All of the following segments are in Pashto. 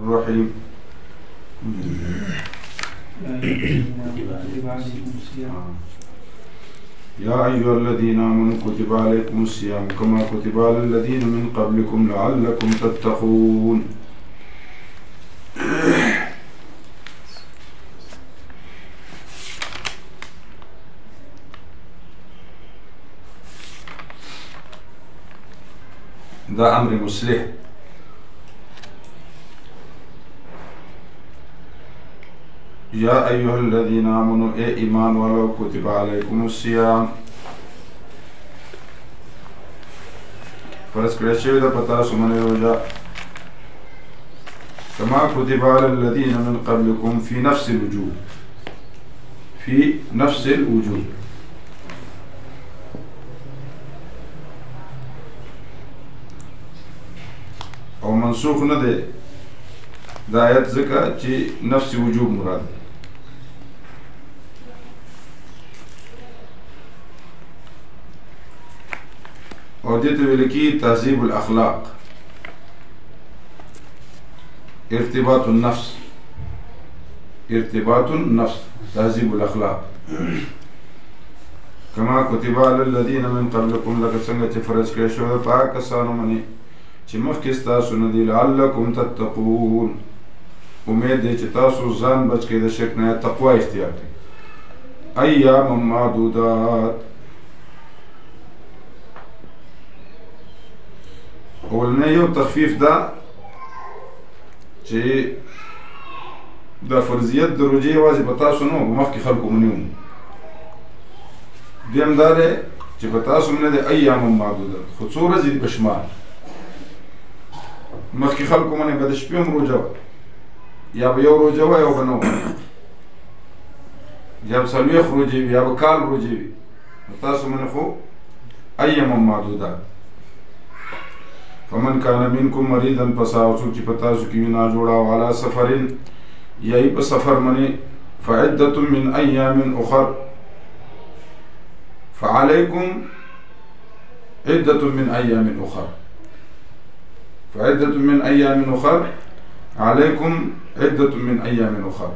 الرحيم. يا أيها الذين آمنوا كتب عليكم الصيام كما كتب على الذين من قبلكم لعلكم تتقون. ده أمر مصلح. يا أيها الذين آمنوا اے ایمان والو کتب علیکم الصیام فرض کړی شوی ده په تاسو باندې روژه کما کتب علی الذین من قبلکم فی نفس الوجوب او منسوخ نه ده دا آیت ځکه چې نفس وجوب مراد او دې ته ویل کېږي تهذیب الاخلاق، ارتباط النفس تهذیب الاخلاق. کما کتب علی الذین من قبلکم لکه څنګه چې فرض کړی شوی ده په هغه کسانو باندې چې مخکې ستاسو نه دي لعلکم تتقون. امید دی چې تاسو ځان بچ کړئ د شرک نه، تقوا اختیار کړئ. ایام معدودات اولنی یو تخفیف ده چې د فرضیت د روژې یوازې په تاسو نه وو، مخکې خلکو منې وو. دویم دا دی چې په تاسو نه دی ایام معدودات، خو څو ورځې دي په شمار. مخکې خلکو منې به د شپې هم روژه وه، یا به یو روژه وه یا به نه وه، یا به څلوېښت روژې وي یا به کال روژې وي. تاسو منې خو ایام معدودات. فمن کان منکم مریضا پس هغه څوک چې په تاسو کې وي ناجوړه او علی سفرین یا یې په سفر منې فعدة من ایام اخر فعلیکم عدة من ایام اخر فعدة من ایام اخر علیکم عدة من ایام اخر.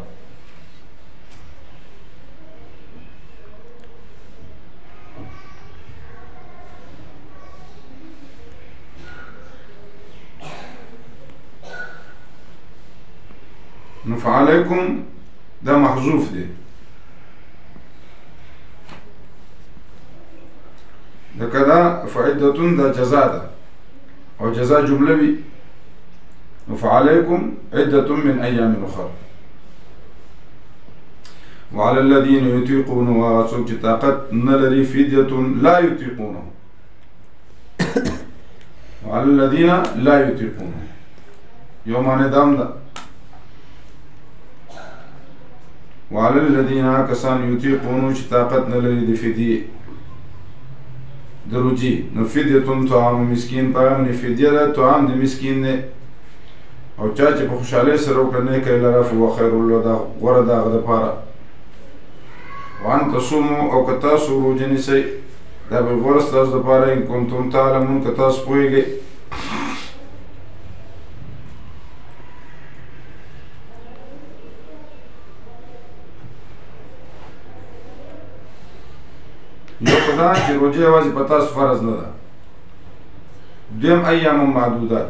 نو فعلیکم دا محذوف دی، لکه دا فعدتون دا جزا ده او جزا جمله وي. نو فعلیکم عدة من ایام اخر. وعلى الذین یطیقونه څوک چې طاقت نه لري فدیة لا یطیقونه. وعلى الذین لا یطیقونه یو معنی دام ده. وعلى الذين كسان يطيقون چې طاقت نه لري د فدیې د روژې. نو فدیة طعام مسکین، په هغه باندې فدیه ده طعام د مسکین دی. او چا چې په خوشحالۍ سره وکړه نیکی لره فهو خیر له، دا غوره ده هغه دپاره. وان تصوموا او که تاسو روژه نیسئ دا به غوره ستاسو دپاره ان کنتم تعلمون که تاسو پوهېږئ. یو خدا چې روژه یوازې په تاسو فرض نه ده. دویم ایام معدودات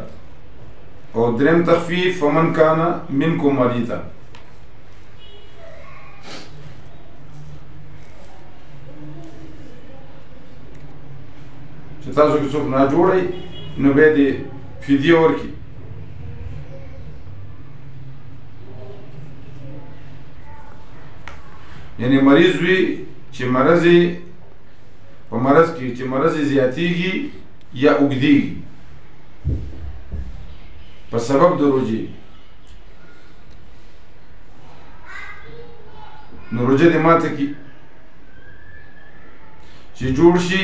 او دریم تخفیف فمن کان منکم مریضا. چې تاسو کې څوک ناجوړی نو بیا دې فدیه ورکړي. یعنی مریض وي چې مرض په مرض کې چې مرض زیاتیږي یا اوږدیږي په سبب د روژې، نو روژه دې ماته کړي. چې جوړ شي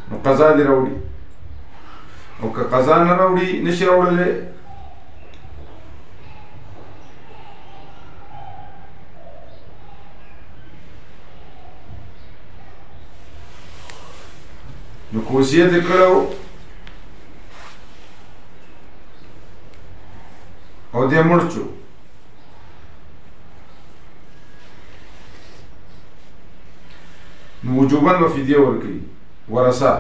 نو قضا دې راوړي، او که قضا نه راوړي نشي راوړلی نو که وصیت یې کړی او دې مړ شو نو وجوباً به فدیه ورکوي ورثه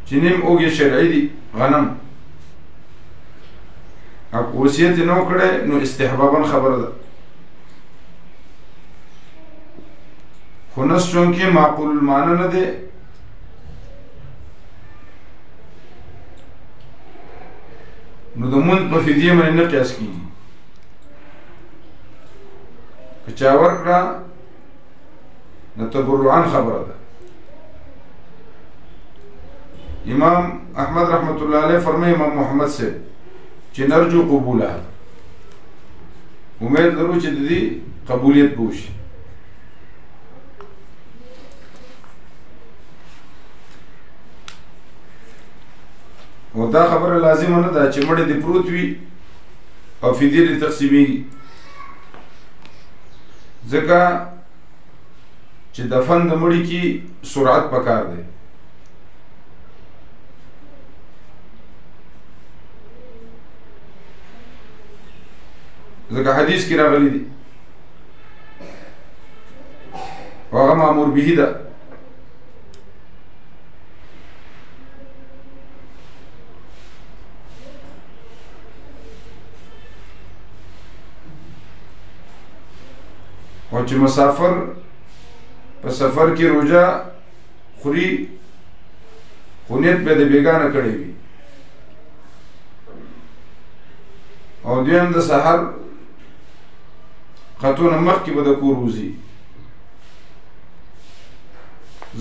چې نیم اوږې شرعي دي غنم او وصیت یې نه و کړی نو استحباباً خبره ده خو نس چونکې معقول المعنی نه دی نو د مونځ په فدیې باندې نه قیاس کېږي که چا ورکړه نو تبرعاً خبره ده امام احمد رحمت الله علیه فرمایي امام محمد صاحب چې نرجو قبولها امید لرو چې د دې قبولیت به وشي او دا خبره لازمه نه ده چې مړی دې پروت وي او فدیه دې تقسیمیږي ځکه چې دفن د مړي کې سرعت پکار دی ځکه حدیث کې راغلی دی او هغه مأمور به ده او چې مسافر په سفر کې روژه خوري خو نیت به د بیګانه کړی وي او دویم د سحر خطونه مخکې به د کور وځي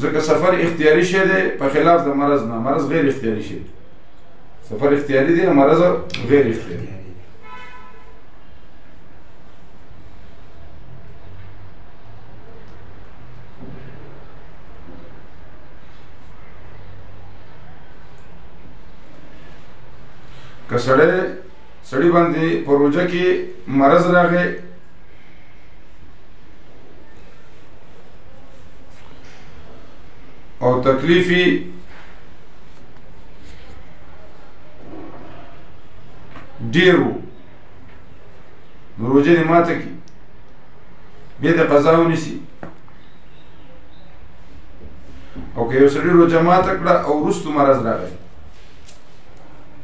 ځکه سفر اختیاري شی دی په خلاف د مرض نه مرض غیر اختیاري شی دی سفر اختیاري دی مرض غیر اختیاري که سړی باندې په روژه کې مرض راغی او تکلیفی ډیرو نو روژه دې ماته کړي بیا د قضا ونیسي او که یو سړي روژه ماته کړه او وروستو مرض راغی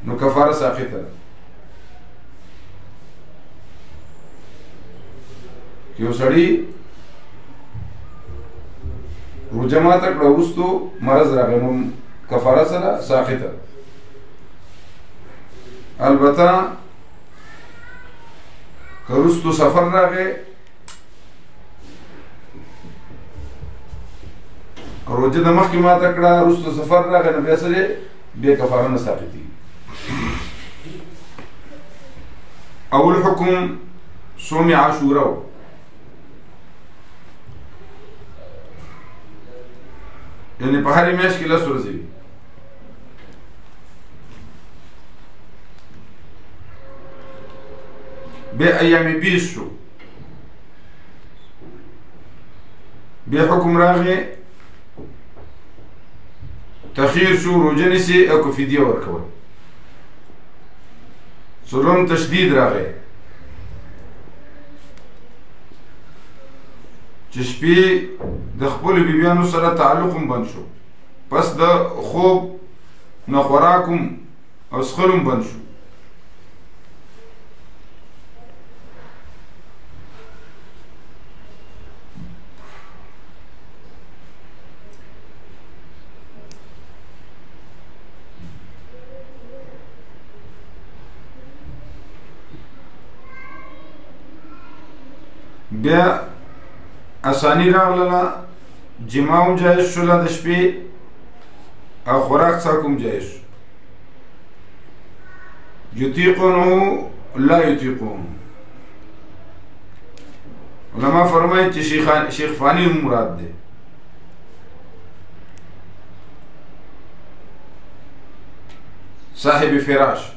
نو کفاره ساقطه ده که یو سړي روژه ماته کړه وروستو مرض راغی نو کفاره سره ساقطه البته که وروستو سفر راغی روژه د مخکې ماته کړه وروستو سفر راغی نو بیا سره بیا کفاره نه ساقطېږي اول حکم صوم عاشورا یعنی په هرې میاشت کې 10 ورځې وي بیا ایام بیس شو بیا حکم راغی تخیر شو روژه نیسي او که فدیه ورکول څلورم تشدید راغی چې شپې د خپلو بیبیانو سره تعلق هم بند شو پس د خوب نه خوراک هم او څښل هم بند شو بیا اسانی راغله جما هم جایز شوله د شپې او خوراک څښاک هم جایز شو یطیقونه لا یطیقون علما فرمایي چې شیخ فانی هم مراد دی صاحب فراش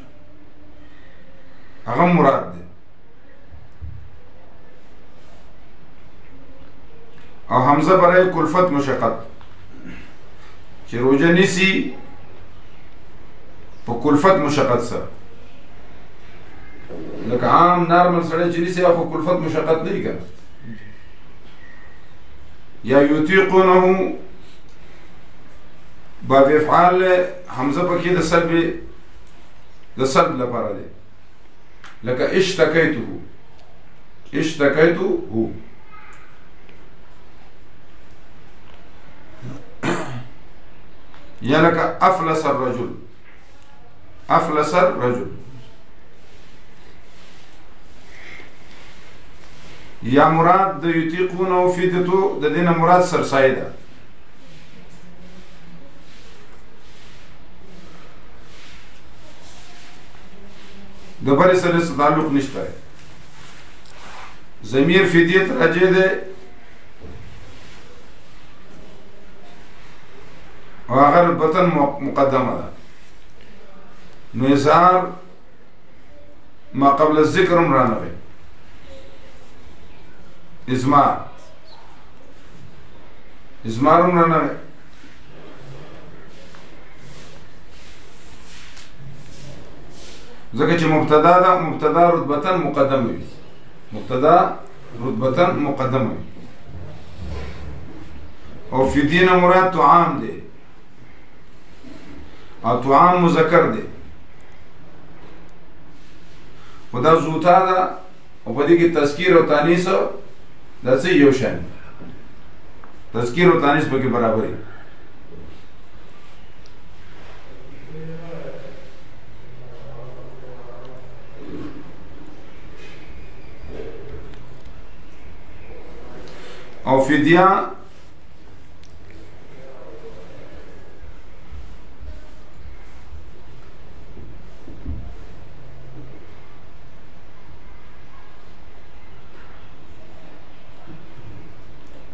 هغه مراد دی او حمزه برای کلفت مشقت چې روژه نیسي په کلفت مشقت سره لکه عام نارمل سړی چې نیسي خو کلفت مشقت نه وي که یا یطیقونه باب افعال حمزه پکې د سلب لپاره دی لکه اشتکیته یا لکه افلس الرجل یا مراد د یطیقونه او فدیتو د دینه مراد سرسایه ده د بلې سره تعلق نشته ضمیر فدیت راجع ده او هغه رتبتن مقدمه ده نو اظهار ما قبل الذکر هم رانغی ازمار هم رانغی ځکه چې مبتدا ده مبتدا رتبتن مقدمه وي او فدیه مراد طعام دی او طعام مذکر دی خدا زوتا ده او په دې کې تذکیر او تانیث دا څه یو شان تذکیر او تانیث پکې برابر دي او فدیه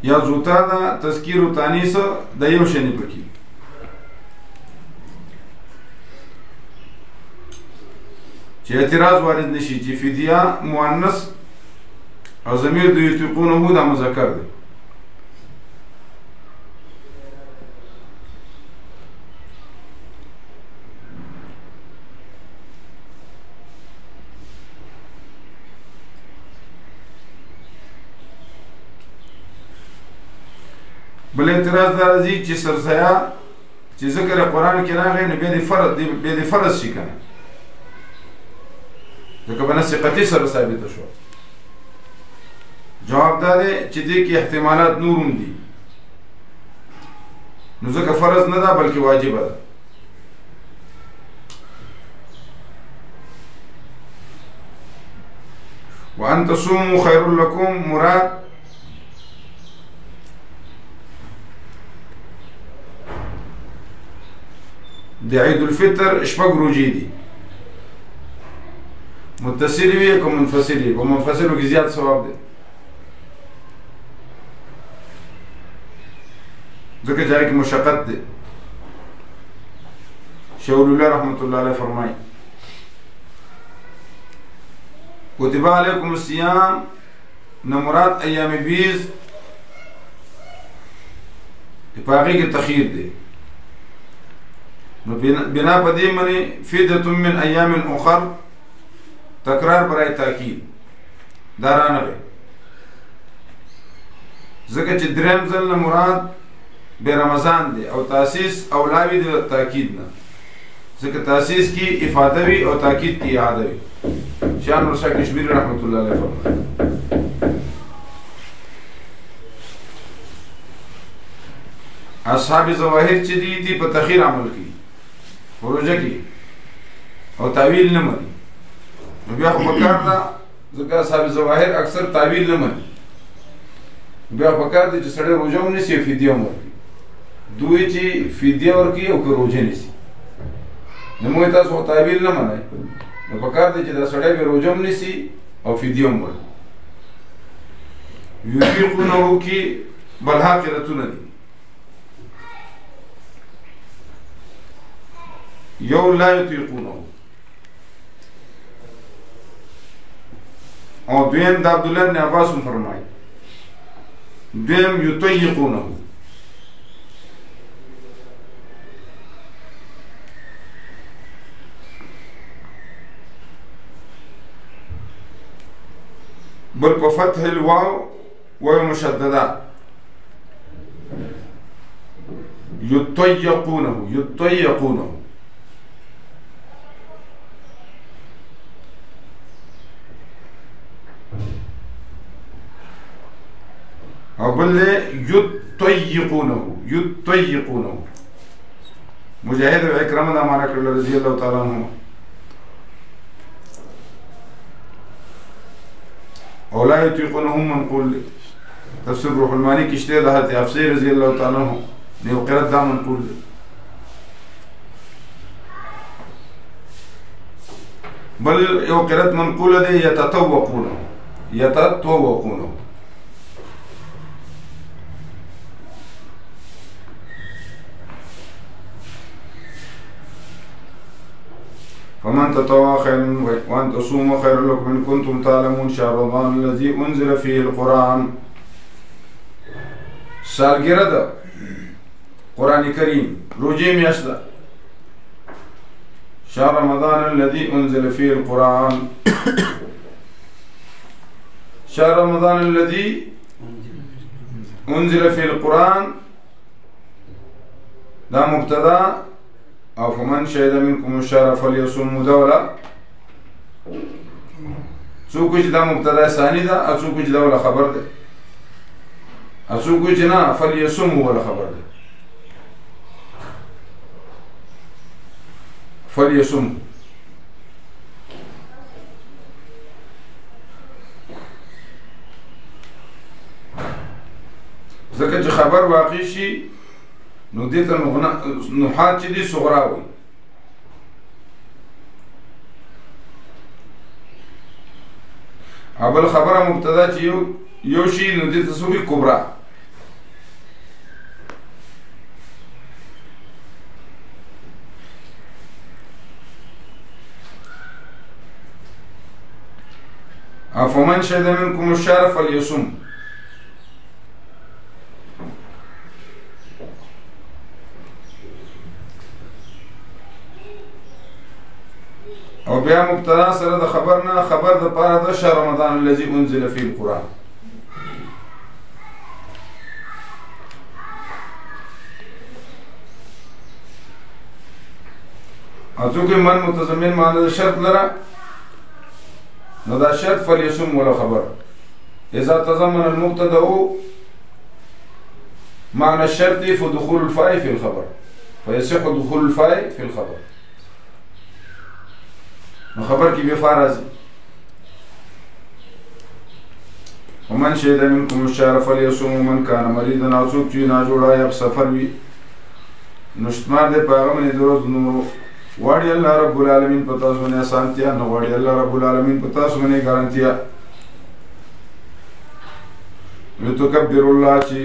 یا زوتا دا تذکیر و تانیث دا یو شنی پکی چې اعتراض وارد نشي چې فدیه مؤنث او ضمیر د یطیقونه دا مذکر دی بل اعتراض دا راځي چې سرسایه چې ذکر قرآن کې راغی نو بیا د فرض شي کنه ځکه په نص قطعي سره ثابته شو جواب دا دی چې دې کې احتمالات نور هم دي نو ځکه فرض نه ده بلکې واجبه ده وان تصوموا خير لكم مراد د عید الفطر شپږ روزې دي متصل وي که منفصل وي په منفصلو کې زیات ثواب دی ځکه چې هغې کې مشقت دی شاول الله رحمت الله علیه فرمایي کتب علیکم الصیام نه مراد ایام بیض په هغې کې تخییر دی نو بنا په دې باندې فدیة من ایام اخر تکرار برای تاکید دا رانغی ځکه چې دریم ځل نه مراد به رمضان دی او تاسیس اولاوی د تاکید نه ځکه تاسیس کی افاده وي او تاکید کی اعاده وي شاه نور شاه کشمیری رحمت الله علیه فرمایي اصحاب ظواهر چې دي په تخیر عمل کوي روژه کې او تعویل نه مني نو بیا خو پکار ده ځکه اصحاب ظواهر اکثر تعویل نه مني بیا پکار دی چې سړی روژه ونیسي او فدیه هم ورکړي دوی چې فدیه ورکړي او که روژه نیسي نو موږ تاسو خو تعویل نه منئ نو پکار دی چې دا سړی بیا روژه هم نیسي او فدیه هم ورکړي یطیقونه کې بلها قرتونه دي یو لا یطیقونه او دویم د عبدالله بن عباس هم فرمایي دویم یطیقونه بل بفتح الواو ومشددة يطيقونه أو بل يطيقونه مجاهد وعكرمة معنا كل رضي الله تعالى عنه أو لا يطيقونهم منقول تفسير روح الماني كشتي لها تفسير رضي الله تعالى عنه نيوقرت دا منقول بل يوقرت منقولة دي يتطوقونه فمن تطوع خيرا وأن تصوموا خير لكم إن كنتم تعلمون شهر رمضان الذي أنزل فيه القرآن سالگرد قرآن كريم روجي مياشدا شهر رمضان الذي أنزل فيه القرآن شهر رمضان الذي أنزل فيه القرآن ده مبتدا أو فمن شهد منكم الشهر فليصم دولة سوكوش ده مبتدا ثاني ده أسوكوش ده ولا خبر ده أسوكوش نا فليصم ولا خبر ده فليصم ځکه چې خبر واقع شي نو دې ته نحات چې دي صغرا وي اول خبره مبتدا چې یو شي نو دې ته څه وي کبرا فمن شهد منكم الشهر فليصم او بیا مبتدا سره د خبرنا خبر د پاره د شهر رمضان الذي انزل فيه القرآن اځو کې من متضمن معنی د شرط لره نو دا شرط فليصم ولا خبر اذا تضمن المبتدا معنى الشرط فدخول الفاء في الخبر فيصح دخول الفاء في الخبر خبر کی بفا راضی ومن شهد منكم الشهر فليصم من كان مريضا او څوک چې ناجوړه یا سفر وي نشتمار دې پیغام نه درو نو واړی الله رب العالمین پتا سونه سانتیا نو واړی الله رب العالمین پتا سونه ګارانتیا ولتكبر الله چې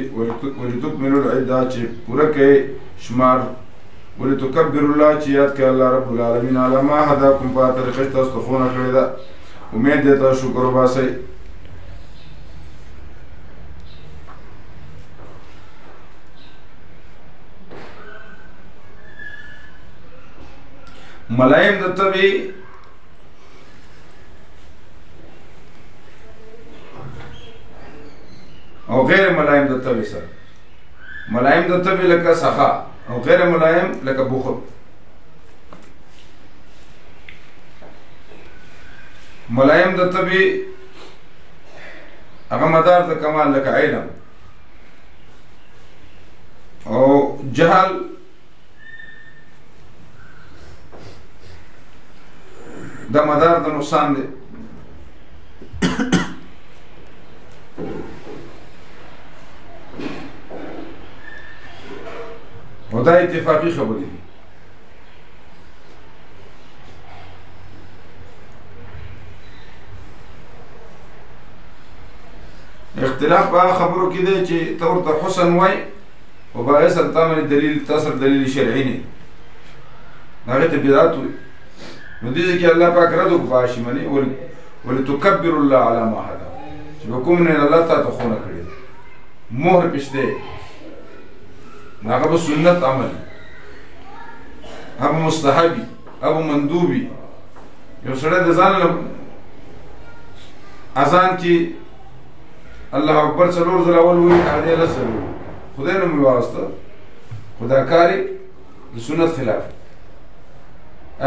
ولتكملوا العده چې پوره کې شمار ولتكبر الله چې یاد کړه الله رب العالمین علی ما هداکم په طریقې تاسو خونه کړی دا امید دې تاسو شکر وباسئ ملایم د تبي او غیر ملایم د تبي سره ملایم د تبي لکه سخا او غیر ملایم لکه بخل ملایم د تبي هغه مدار د کمال لکه علم او جهل دا مدار د نقصان دی او دا اتفاقی خبری دی اختلاف با خبرو کی دی چې تور ته حسن وای او با اصل تامن دلیل تاثر دلیل شرعی نه هغه ته بدعت وي نو دې کې الله پاک رد وکړي منی ولتكبر الله على ما هدا چې کوم نه الله تعالی ته خونه کړی مهر پښته هغه به سنت عمل هغه مستحبي هغه مندوبي یو سره د ځان له اذان کې الله اکبر څلور ځله اول وایي هغه لس ځله وایي خدای نه مې واسطه خدا کاری د سنت خلاف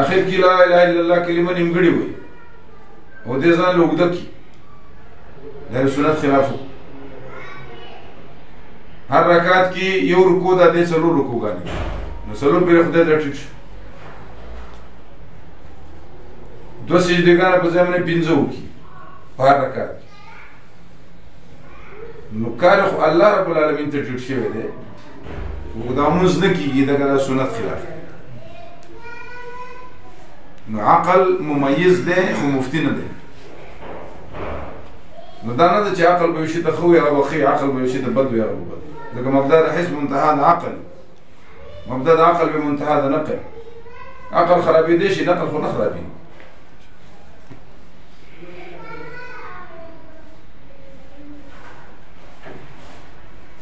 اخر کې لا اله الا الله کلمه نیمګړې وایي او دې ځان له اوږده کړي دا د سنت خلاف هر رکعت کې یو رکوع ده دې څلور رکوعګانې نو څلور پرې خدای ته ټیټ شو دوه سجدهګانې په ځای باندې پنځه وکړي په هر رکعت کې نو کار خو الله رب العالمین ته ټیټ شوی دی خو دا لمونځ نه کېږي دغه د سنت خلاف نو عقل ممیز دی خو مفتی نه دی نو دا نه ده چې عقل به یو شي ته ښه وي هغه به ښه عقل به یو شي ته بد وي هغه به بد ځکه مبدا د حزب منتها د عقل مبدا د عقل به منتها د نقل عقل خرابېدی شي نقل خو نه خرابېږي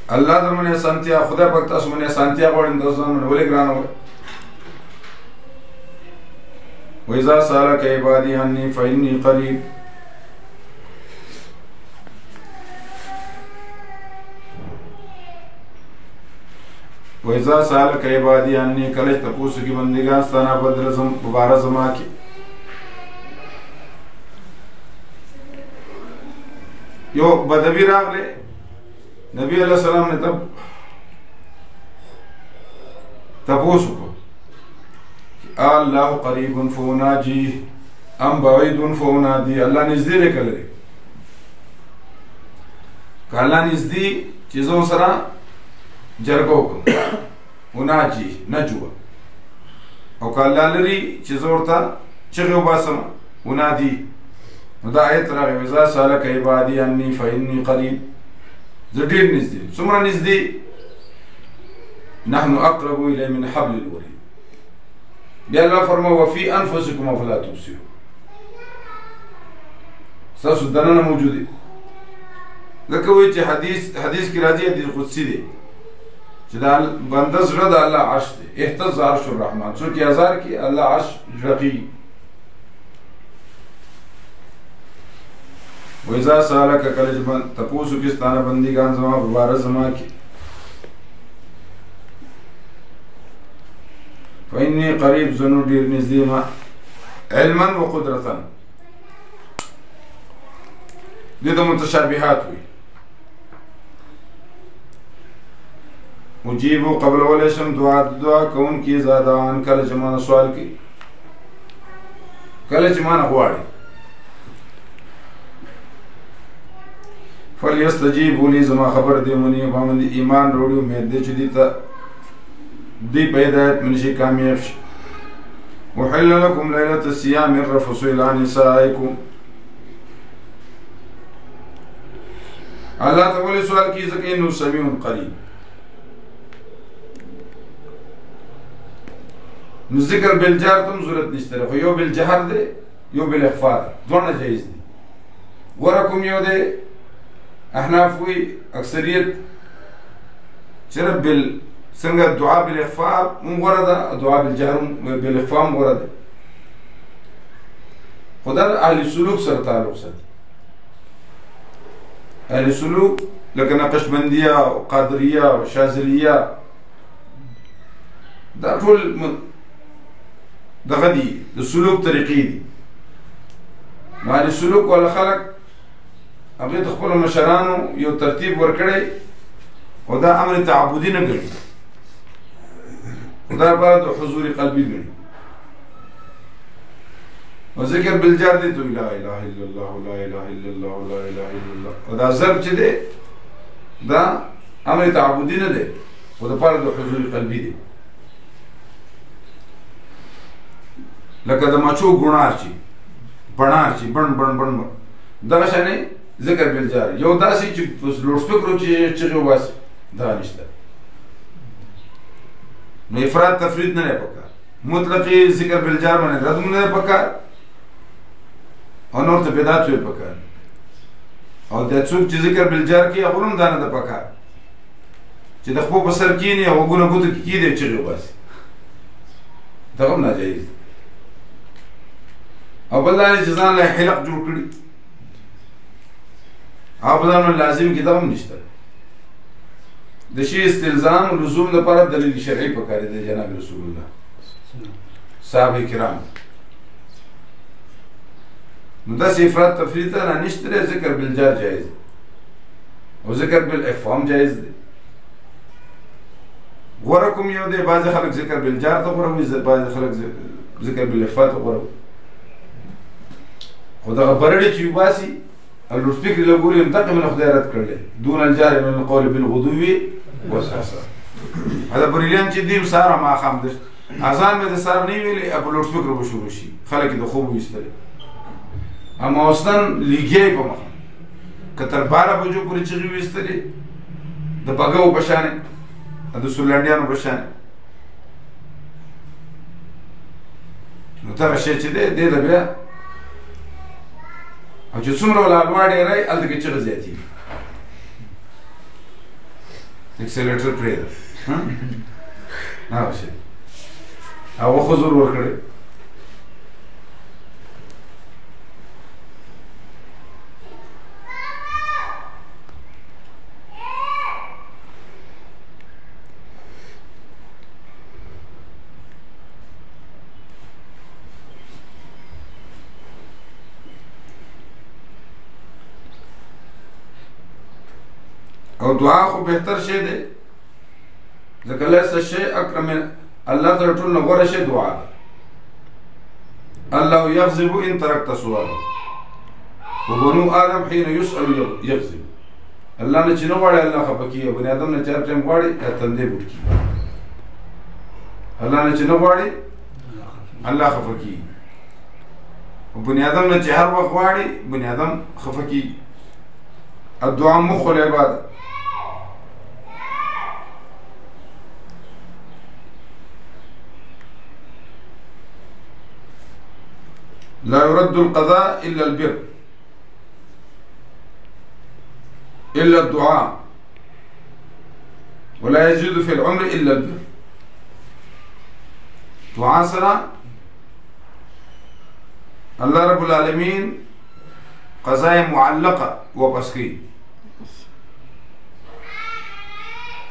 الله در منې اسانتیا خدای پاک تاسو منې اسانتیا غواړي تاسو ځان منې ولې ګرانه وایي وإذا سألك عبادي عني فإني قريب وإذا سألك عبادي عني کله چې تاسو کې بندګان ستانه بدرزم مبارک زما کې یو بدوی راغله نبی علیہ السلام نے تپوسو کو اللہ قریب فوناجی ام بعید فونادی اللہ نزدی لے کلے کہ اللہ نزدی چیزوں سرا جرگو کو اوناجی نجوا او کہ اللہ لری چیزوں تا چغیو باسم اونادی دا آیت راگی وزا سالک عبادی انی فإنی قریب زدیر نزدی سمرا نزدی نحن اقرب الی من حبل الورید بیا اللہ فرما وفی انفسکم افلا تبصرون ساسو دنانا موجودی لکه وی چې حدیث کی راځي حدیث قدسی دی چې دا بنده زړه د الله عرش دی اهتز عرش الرحمن څوک هزار کی الله عرش رقی وإذا سألك کلجبن تپوسو کستانه بندگان زما ببارز زما کی فإني قریب زنو ډیر نږدې ما علما و قدرتا دې د متشابهات وي مجیب قبل ولشم دعا کون کی زادان کله چې ما سوال کی کله چې ما غواړي فلیستجیبوا لی زما خبر دی منی باندې ایمان وروړي امید دې چې دې ته دی پیدایت منشي کامیاب شي وحل لكم ليلة الصيام الرفث إلى نسائكم الله تعالی سوال کی ځکه انه سمیع قریب نو ذکر بالجهر تم ضرورت نشته خو یو بالجهر دی یو بالاخفاء دونه جایز دي ورکم یو دی احناف وی اکثریت چرب څنګه دعا بالاخفاء مورده دعا بالجهر بالاخفاء مورده خدا اهل سلوک سره تعلق ساتي اهل سلوک لکه نقشبندیه او قادریه او شاذلیه دا ټول دغه دي د سلوک طریقې دي نو اهل سلوک ولا خلق هغه د خپل مشرانو یو ترتیب ورکړي او دا امر تعبدي نه ګڼي دا بعد حضور قلبي ګڼي وذکر بالجهر دي تو لا اله الا الله لا اله الا الله لا اله الا الله او دا ضرب چې دی دا امر تعبدي نه دی او دا بعد حضور قلبي دی لکه د مچو ګونار چی بڼار چی بڼ دغه شانې ذکر بالجهر یو داسې چې لوډ سپیکرو چې چغې وباسي دا نشته نو افراد تفرید نه پکار مطلقی ذکر بالجهر باندې رد نه پکار او نور ته بدعت وي پکار او د څوک چې ذکر بالجهر کې هغه هم دانه د پکار چې د خپل بسر کینی او ګونه ګوت کې کیږي چغې وباسي دا هم ناجایز او بل دا چې ځان له حلق جوړ کړي ابدا لازم کتاب هم نشته د شی استلزام لزوم لپاره دلیل شرعي پکار دی جناب رسول الله صحابه کرام نو داسې افراط تفریط نه نشته ذکر بالجار جایز او ذکر بالاخفام جایز دی غوره کوم یو دی بعضې خلک ذکر بالجار ته غوره وي بعضې خلک ذکر بالاخفا ته غوره وي خو دغه برړې چې وباسي الفکر لګوري منطقه من خدای رد کړل دون الجار من القول بالغدو والآصال هذا بریلیان چې دیم ساره ما خام د اذان مې د سار نه ویلي ابو لوټ فکر به شروع شي خلک د خوب وستل اما اوسن لګي په مخ کتر 12 بجو پورې چې وستل د بګاو بشانه د سولانډیانو بشانه نو دا شی چې دی د بیا او چې څومره ولاړ ډېری هلته کې چغه زیاتېږي اکسلیټر پرې ده هغه شی هغه حضور ورکړی او دعا خو بهتر شی دی ځکه لیس شی اکرم الله تر ټولو نه غوره شی دعا الله یغضب ان ترکت سؤاله وبنو آدم حين يسأل يغضب الله نه چې نه غواړي الله خفه کېږي بني آدم نه چار ټایم غواړي یا تندی بوټ کېږي الله نه چې نه غواړي الله خفه کېږي او بني آدم نه چې هر وخت غواړي بني آدم خفه کېږي الدعاء مخ العباده لا يرد القضاء إلا البر إلا الدعاء ولا يزيد في العمر إلا البر دعاء سره الله رب العالمين قضاء معلقة وبسكي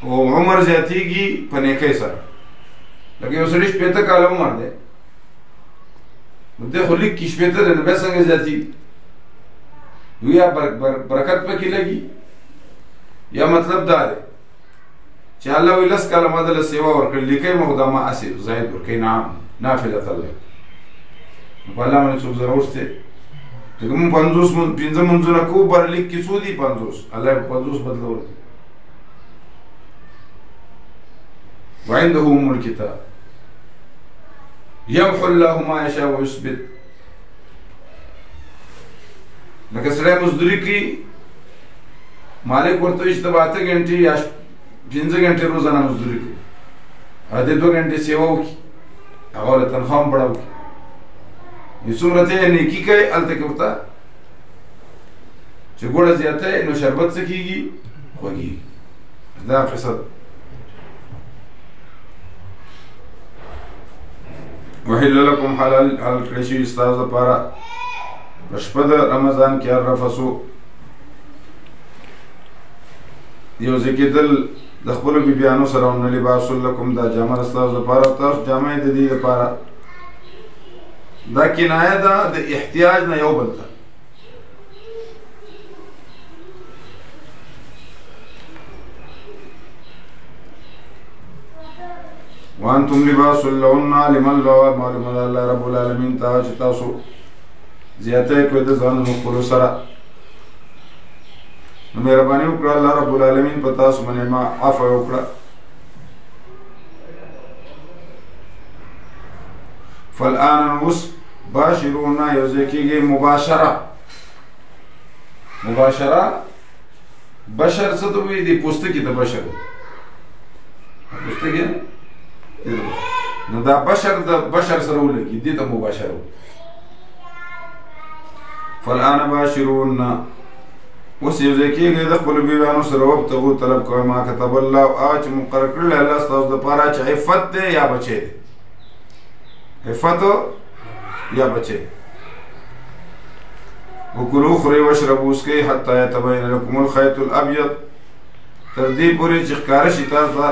وعمر زیاتیږي په نیکۍ سره لکه یو سړي 50 کاله عمر دی نو دی خو لیک کې 50 دی نو بیا څنګه زیاتېږي یا برکت پکې لګي یا مطلب دا دی چې الله وایي 10 کاله ما دله سیوا ورکړې لیکئ مو دا ما اسې زاید ورکوي نعم نافله الله نو په الله باندې څوک ضرور شته چې کوم 50 منځونه کوو بر لیک کې څو دي 50 الله 50 بدلول وعنده أم الكتاب يمحو الله ما يشاء ويثبت لکه سړی مزدوري کوي مالک ورته وایي چې ته به 8 غنټې یا 15 غنټې روزانه مزدوري کوي او دې 2 غنټې سیوا وکړي هغه له تنخوا هم بړه وکړي یو څومره ته نیکي کوي هلته کې ورته چې ګوړه زیاته نو شربت څه کېږي خوږېږي دا قصه ده وحل لكم حلال کړی شوي ستاسو لپاره په شپه د رمضان کې الرفثو یو ځای کېدل د خپلو بیبیانو سره ونه لباس لکم دا جامه ستاسو لپاره تاسو جامه یې د دې لپاره دا کنایه ده د احتیاج نه یو بل ته وانتم لباس لهن علم الله معلوم الله رب العالمین ته چې تاسو زیاته کړئ د ځانونو خپلو سره نو مهرباني وکړه الله رب العالمین په تاسو باندې ما عفو وکړه فالآن اوس باشرون یو ځای کېږي مباشره بشر څه ته وایي د پوستکي د بشر پوستکي نو دا بشر د بشر سره ولګي دې ته مباشره فالآن باشرون اوس یو ځای کېږئ د خپلو بیویانو سره وابتغوا طلب کوئ ما کتب الله هغه چې مقرر کړی الله ستاسو دپاره چې عفت دی یا بچی دی عفت یا بچی وكلوا خوري واشربوا اسكي حتى يتبين لكم الخيط الابيض تر دې پورې چې ښکاره شي تاسو ته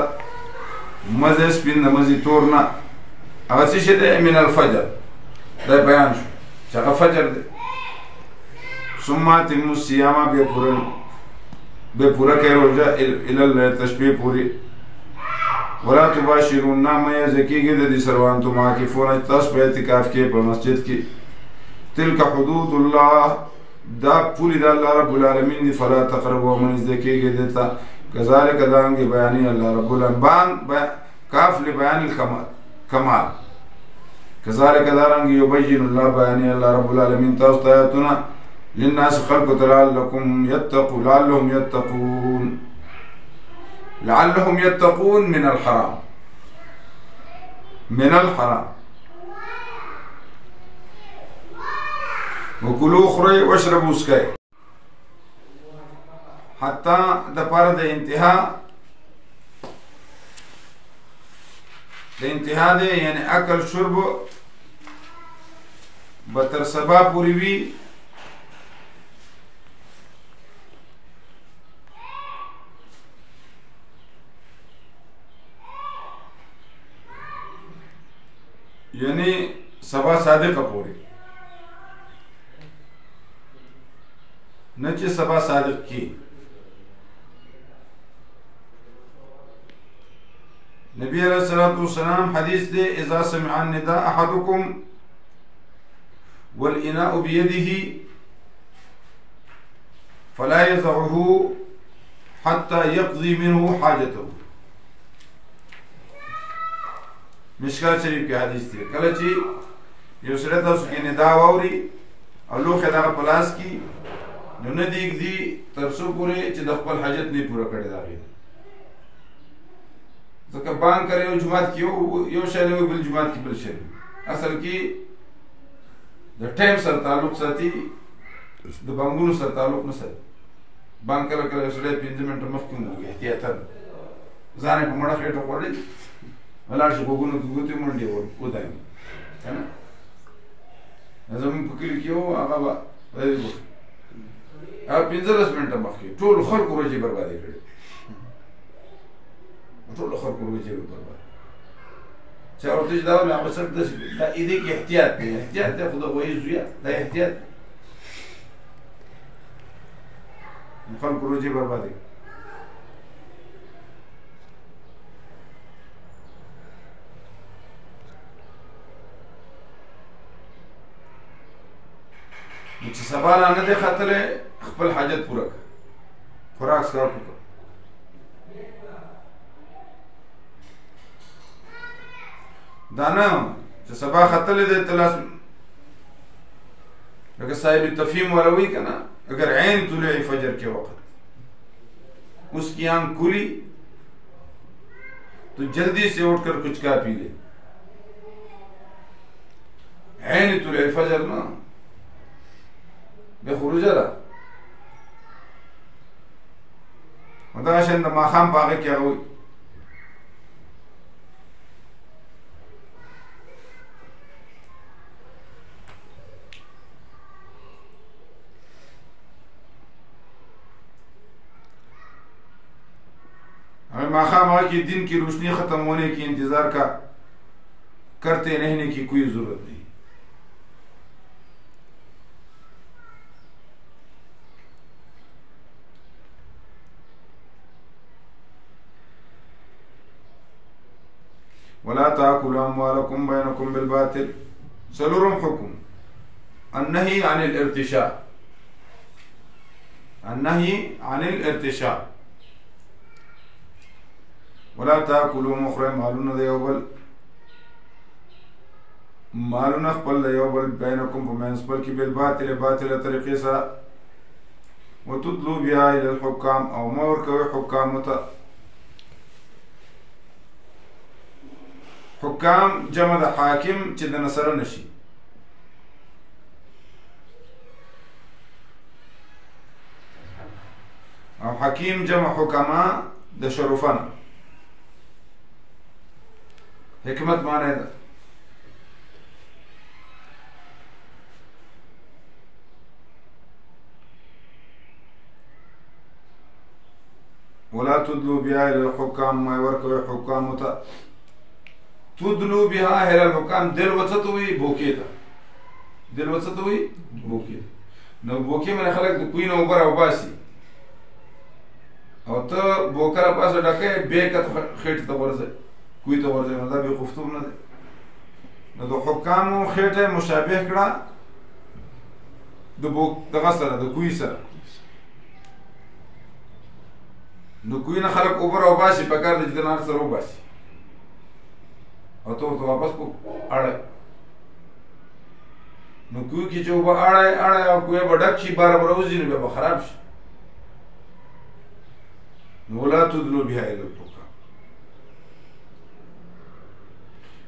مزه سپین د مزې تورنه هغه څه شی دی من الفجر دا بیان شو چې هغه فجر دی ثم اتموا الصيام بیا پوره کوي روژه الی الليل تر شپې پورې ولا تباشرون ما یزکیږي د دې سره وانتم عاکفون تاسو په اعتکاف کې په مسجد کې تلك حدود الله دا پوری د الله رب العالمین دی فلا تقربوا من ذکیږي دته كذلك دانګي بیانې الله رب العالمین کاف لبیان الکمال كذلك دانګي یبین الله بیانې الله رب العالمین تاسو ته آیاتونه للناس خلق لعلهم يتقون من الحرام وكلوا خوري واشربوا اسكي حتى د پاره د انتها دی یعنی اکل شرب بتر سبا پوری وی یعنی سبا صادقه پوری نه چې سبا صادق کی نبی علیہ الصلوۃ والسلام حدیث دے اذا سمع النداء احدكم والاناء بيده فلا يضعه حتى يقضي منه حاجته مشکات شریف کی حدیث دی کله چې یو سره تاسو کې ندا واوري او لوخه دغه پلاس کی نو نه دیږي تر څو پورې چې د خپل حاجت نه پوره کړي دا ځکه بانک کوي او جمعات کې یو شی له بل جمعات کې بل شی اصل کې د ټایم سره تعلق ساتي د بانګونو سره تعلق نه ساتي بانک کله کله سره 5 منټه مخکې موږ احتیاطاً ځان په مړه خېټه وړي ولاړ شي وګونو کې ګوتې منډي ودای کنه زمون په کلی کې یو هغه وایي هغه 15 منټه مخکې ټول خلکو روزي بربادي کړي ټول خلکو روزي بربادي چې ورته دا مې هغه څه د دې کې احتیاط دی احتیاط ته خدای وایي زویا دا احتیاط خلکو روزي بربادي چې سبا نه ده خاطر خپل حاجت پوره کړ خوراک سره وکړه دا نه چې سبا خاطر دې تلاش لکه صاحب تفهیم وروي کنه اگر عین طلوع فجر کے وقت اس کی آنکھ کھلی تو جلدی سے اٹھ کر کچھ کا پی لے عین طلوع فجر نا به خروج را مدا شند ما خام باغ کې راوي हमें माखा की दिन की रोशनी खत्म होने की इंतजार का करते रहने की कोई जरूरत नहीं ولا تأكلوا أموالكم بينكم بالباطل سلورم حكم النهي عن الارتشاء ولا تأكلوا مخرج مالون ديوبل مالون خپل ديوبل بينكم بمنسبل کی بالباطل باطل طریقے سے وتدلوا بها إلى الحكام أو مور کوي حکام ته حکام جمع د حاکم چې د نصر نشي او حکیم جمع حکما د شرفان حکمت معنی ده ابن عباس رضی الله عنه فرمایي چې د حکام د نصر نشي حکام جمع حکما د شرفان حکمت معنی ده. حکمت معنی ده. ولا تدلوا بها الى الحكام ما ورکوي حکام ته تدلوا بها الى الحكام دل وڅتوي بوکې ته دل وڅتوي بوکې نو بوکې من خلک د کوی نو بر او باسي او ته بوکره پاسه ډکه به کته خېټ ته ورځي کوی ته ورځي نو دا به خفتوم نه ده نو د حکامو خېټه مشابه کړه د بوک دغه سره د کوی سره نو کوی نه خلک اوپر او باسي په کار د جنار سره او باسي او ته واپس کو اړه نو کوی کې چې و اړه او کوی بډک شي بار بروزي نو به خراب شي نو ولا تدلوا بها الى الحكام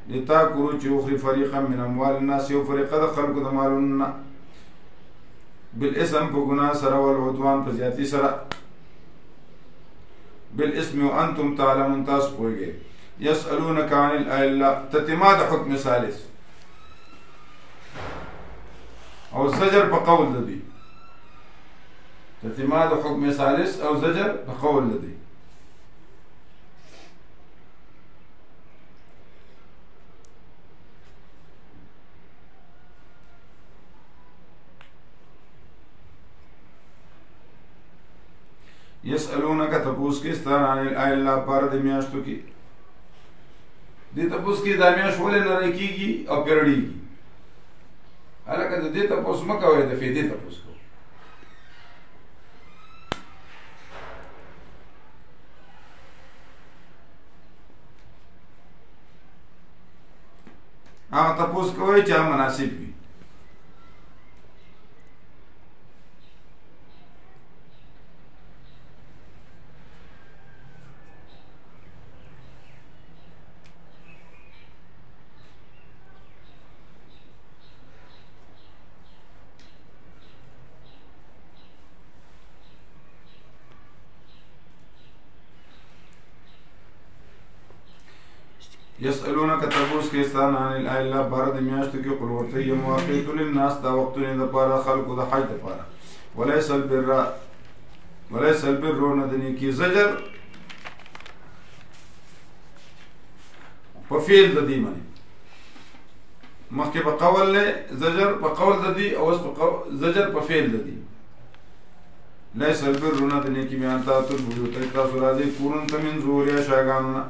لتاكلوا يخرج فريقا من اموال الناس وفريقا خلق د مالنا بالاسم بغنا سره والعدوان په زیاتی سره بالاسم وانتم تعلمون تاسو پوهیږئ يسألونك عن الأهلة تتماد حكم ثالث او زجر بقول لدي تتماد حكم ثالث او زجر بقول لدي يسألونك تپوس کې ستان عن الأهلة پر د میاشتو کې دې تپوس کې د میاشت ولې نه رکیږي او پیړړیږي هلکه د دې تپوس مکوئ د فیدې تپوس کو هغه تپوس کوئ چې هغه مناسب وي يسألونك تبوس كيستان عن الأهلة بارد میاشتو کی قل ورته مواقیت للناس دا وقتونه د پاره خلقو د حج د پاره وليس البر ندنی کی زجر په فعل د دې معنی مخکې په قول له زجر په قول د دې او اوس په زجر په فعل د دې ليس البر ندنی کی میان تاسو بوته تاسو راځي کورن تمن زوریا شاګانونه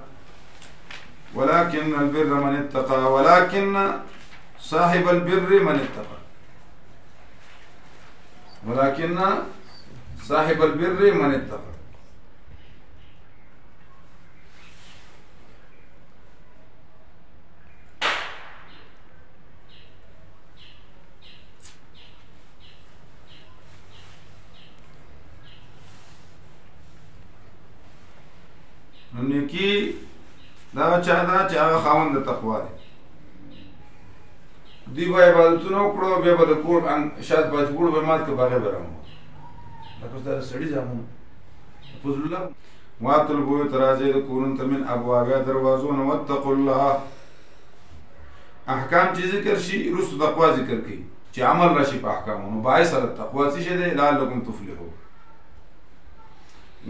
ولكن البر من اتقى ولكن صاحب البر من اتقى ولكن صاحب البر من اتقى نیکی دا چا دا چې هغه خاوند د تقوا دی دوی به عبادتونه وکړو بیا به د کور شاید باید کور به مات که باغې به رامو دا اوس دا سړي زامنو فضل الله واتوا البيوت راځئ د کورونو ته من ابوابها دروازو نه واتقوا الله احکام چې ذکر شي وروسته تقوا ذکر کوي چې عمل راشي په احکامو نو باعث سره تقوا څه شی دی لعلکم تفلحون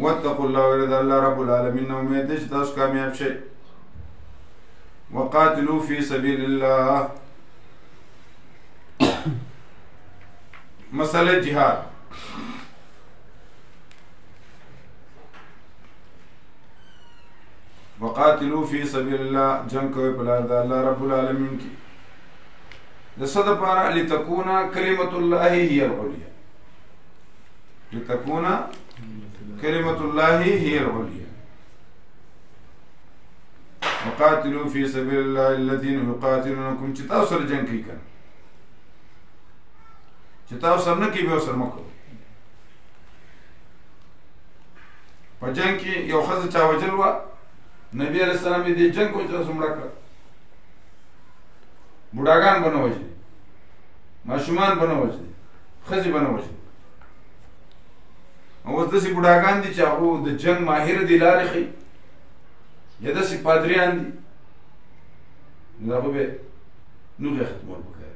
واتقوا الله ورد الله رب العالمین امید دی چې تاسو کامیاب شئ وقاتلوا في سبيل الله مسألة جهاد وقاتلوا في سبيل الله جنگ کوي په لار د الله رب العالمین کی د صد پارا لتكون كلمة الله هي العليا لتكون كلمة الله هي العليا وقاتلوا في سبيل الله الذين يقاتلونكم چې تاسو سره جنگ کوي کنه چې تاسو سره نه کوي به سره مکو په جنگ کې یو ښځه چا وجل وه نبی علیه السلام یې دې جنگ کوي چې تاسو مړه کړه بوډاګان به نه وژني ماشومان به نه وژني ښځې به نه وژني او اوس داسې بوډاګان دي چې هغو د جنگ ماهر دي لارې ښیي یا داسې پادریان دي نو هغه به نوغې ختمول پکار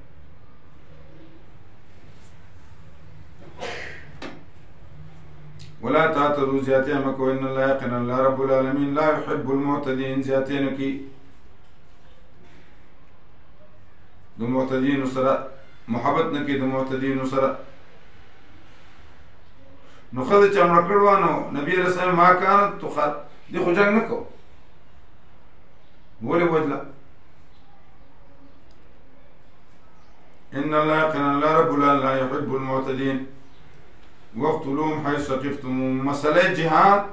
ولا تعتدوا زیاتې مه کوئ ان الله یقینا الله رب العالمین لا يحب المعتدین زیاتې نه کوي د معتدینو سره محبت نه کوي د معتدینو سره نو ښځه چې مړه کړې وه نو نبي علیه السلام ما کانت تخاط دې خو جنګ نه کوو ولې وجله ان الله يقينا الله رب العالمين لا يحب المعتدين واقتلوهم حيث ثقفتموهم مسألة جهاد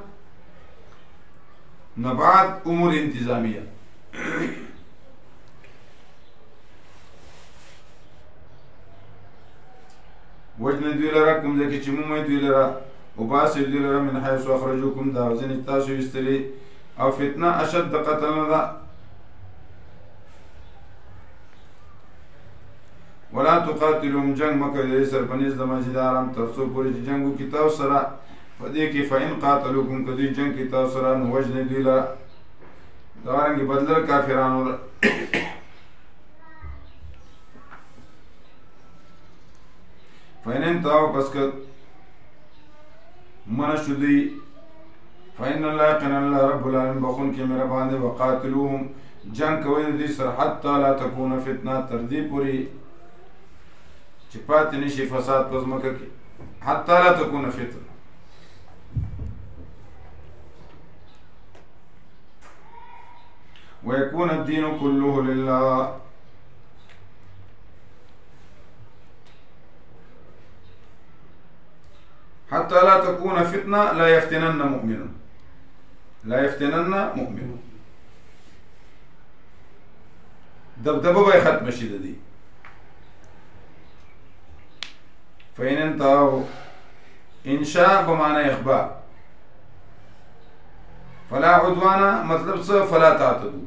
نبعد امور انتظامية وجن دوی لرا کوم ځکه چې مومې دوی لرا وباسي دوی لرا من حيث اخرجوكم دا ځنې تاسو ایستلي او فتنه اشد قتل نه ده ولا تقاتلهم جنگ مکه دې سر پنځ د مسجد حرام تر څو پورې چې جنگ وکړي تاسو سره په دې کې فإن قاتلوكم کدی جنگ کې تاسو سره نو وجن دوی لرا دا رنګ بدل کافرانو فإن انتهوا پس که من شدی فإن الله يقينا الله رب العالمين بخون کې مهربان دی وقاتلوهم جنگ کوي دې سره حتی لا تكون فتنه تر دې پورې چې پاتې نشي فساد په ځمکه کې حتی لا تكون فتنه ويكون الدين كله لله حتى لا تكون فتنة لا يفتنن مؤمن لا يفتنن مؤمن دبدبه به ختم شي دي فإن انتهوا انشاء بمعنى اخبار فلا عدوان مطلب څه فلا تعتدوا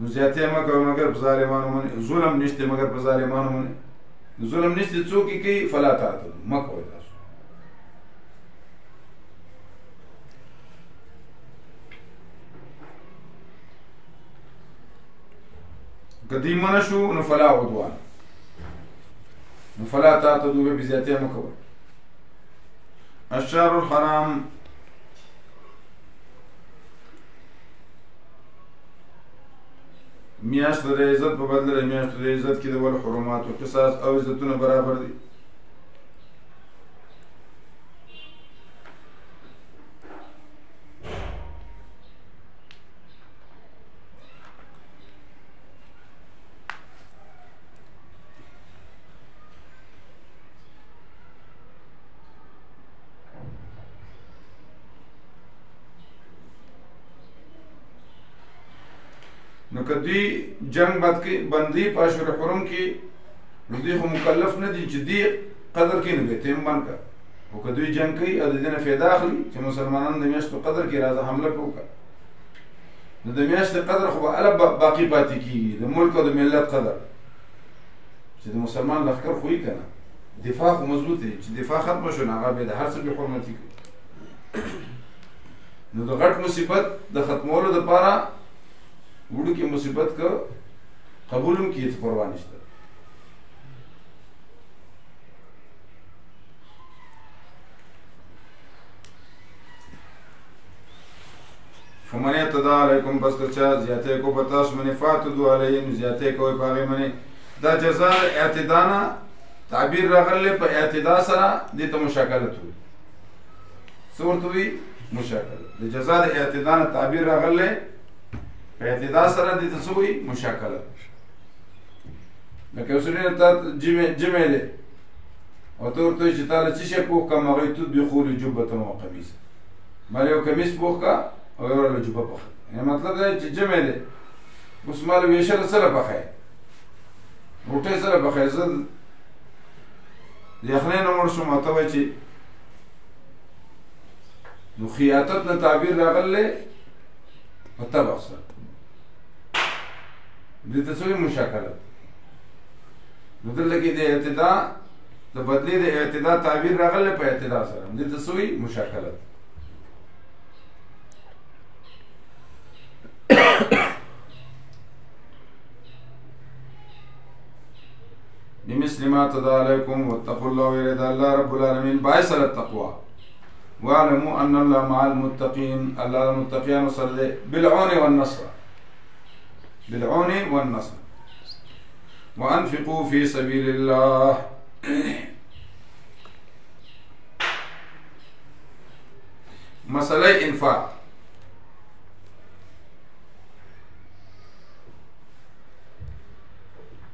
نو زیاتې مه کوئ مګر په ظالمانو باندې ظلم نشته مګر په ظالمانو باندې ظلم نشته څوک یې کوي فلا تعتدوا مه کوئ تاسو که دوی منع شو نو فلا عدوان نو فلا تعتدوا به زیاتې مه کوئ الشهر الحرام میاشت د عزت په بدل د میاشت د عزت کې د ول حرمات او قصاص او عزتونه برابر دي نو که دوی جنگ بندی په اشهر حرم کې نو دوی خو مکلف نه دي چې دې قدر کې نه وي ته یې بند کړه او که دوی جنگ کوي او د دې نه فایده اخلي چې مسلمانان د میاشتو قدر کې راځه حمله پرې وکړه نو د میاشتې قدر خو به هله باقي پاتې کېږي د ملک او د ملت قدر چې د مسلمان لښکر خو یې که نه دفاع خو مضبوط دی چې دفاع ختمه شو نو هغه بیا د هر څه بې حرمتي کوي نو د غټ مصیبت د ختمولو دپاره وړو کې مصیبت که قبول هم کړي څه پروا نشته فمن اعتدى علیکم پس که چا زیاتې کو په تاسو باندې فاعتدوا علیه نو زیاتې کوئ په هغې باندې دا جزا اعتدا نه تعبیر راغلی په اعتدا سره دې ته مشاکلت وي څه ورته وي مشاکلت د جزا د اعتدا نه تعبیر راغلی په اعتدا سره دې ته څه وایي مشاکله لکه یو سړی تا جمع دی او ته ورته وایي چې تا له څه شی پوښ کړم هغوی تطبقو لجبة وقمیص ما له یو کمیس پوښ کړه او یو له جبه پخه یعنې مطلب دی چې جمع دی اوس ما له ویشله څه له پخی روټۍ څه له پخی زه د یخنۍ نه مړ شوم او ته وایي چې نو خیاطت نه تعبیر راغلی په طبق سره دې ته څه وایي مشاکلت نو دلته کې د اعتدا د بدلې د اعتدا تعبیر راغلی په اعتدا سره دې ته څه وایي مشاکلت بمثل مثل ما تدى عليكم واتقوا الله ويرد الله رب العالمين باعث التقوى واعلموا أن الله مع المتقين. الله المتقين وصل بالعون والنصر، بالعون والنصر. وأنفقوا في سبيل الله. مسألة إنفاق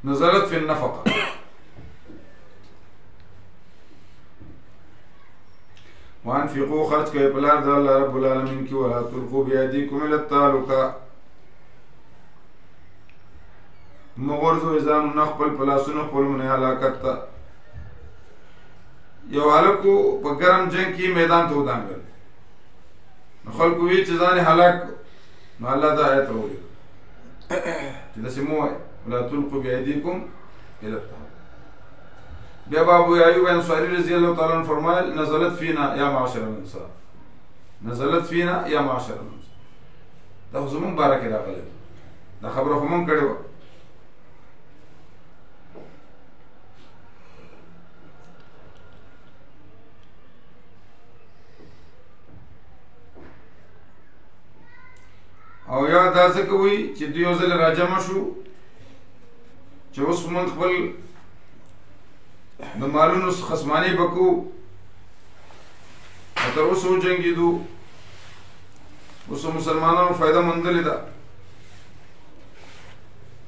نزلت في النفقة. وأنفقوا خرج كي بلاد الله رب العالمين کی ولا تلقوا بأيديكم إلى التهلكة. مغرزو إذان نخبل پلاسونو خپل من هلاکت تا. یو هلکو په ګرم جنگ کې میدان ته ودانګل، نو خلکو وی چې ځان هلاک، نو الله دا آیت راوړي چې داسې مو وایي ولا تلقوا بأيديكم إلى التهلكة. بیا ابو ایوب انصاری رضی اللہ تعالی عنہ فرمایل نزلت فینا یا معاشر الانصار، نزلت فینا یا معاشر الانصار. دا زمون بارکه راغله، دا خبره هم کړو. او یا دا څه کوي چې دوی یو ځل راجمع شو چې اوس موږ خپل د مالونو خصماني بکو او تر اوسه وجنګېدو، اوس مسلمانانو فایده موندلې ده.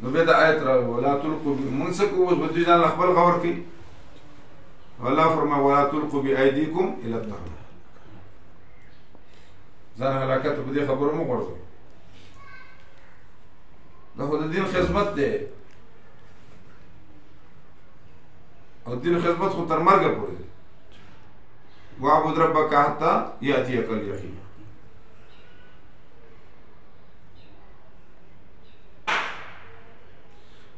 نو بیا د آیت راغله ولا تلقوا، موږ څه کوو اوس به دوی ځان خپل غور کوي. الله فرمایي ولا تلقوا بأيديكم إلى التهلكة. ځان هلاکت په دې خبرو مه غورځوئ. دا خو د دین خدمت دی، او دین خدمت خو تر مرګه پورې دی. واعبد ربک حتی یأتیک الیقین.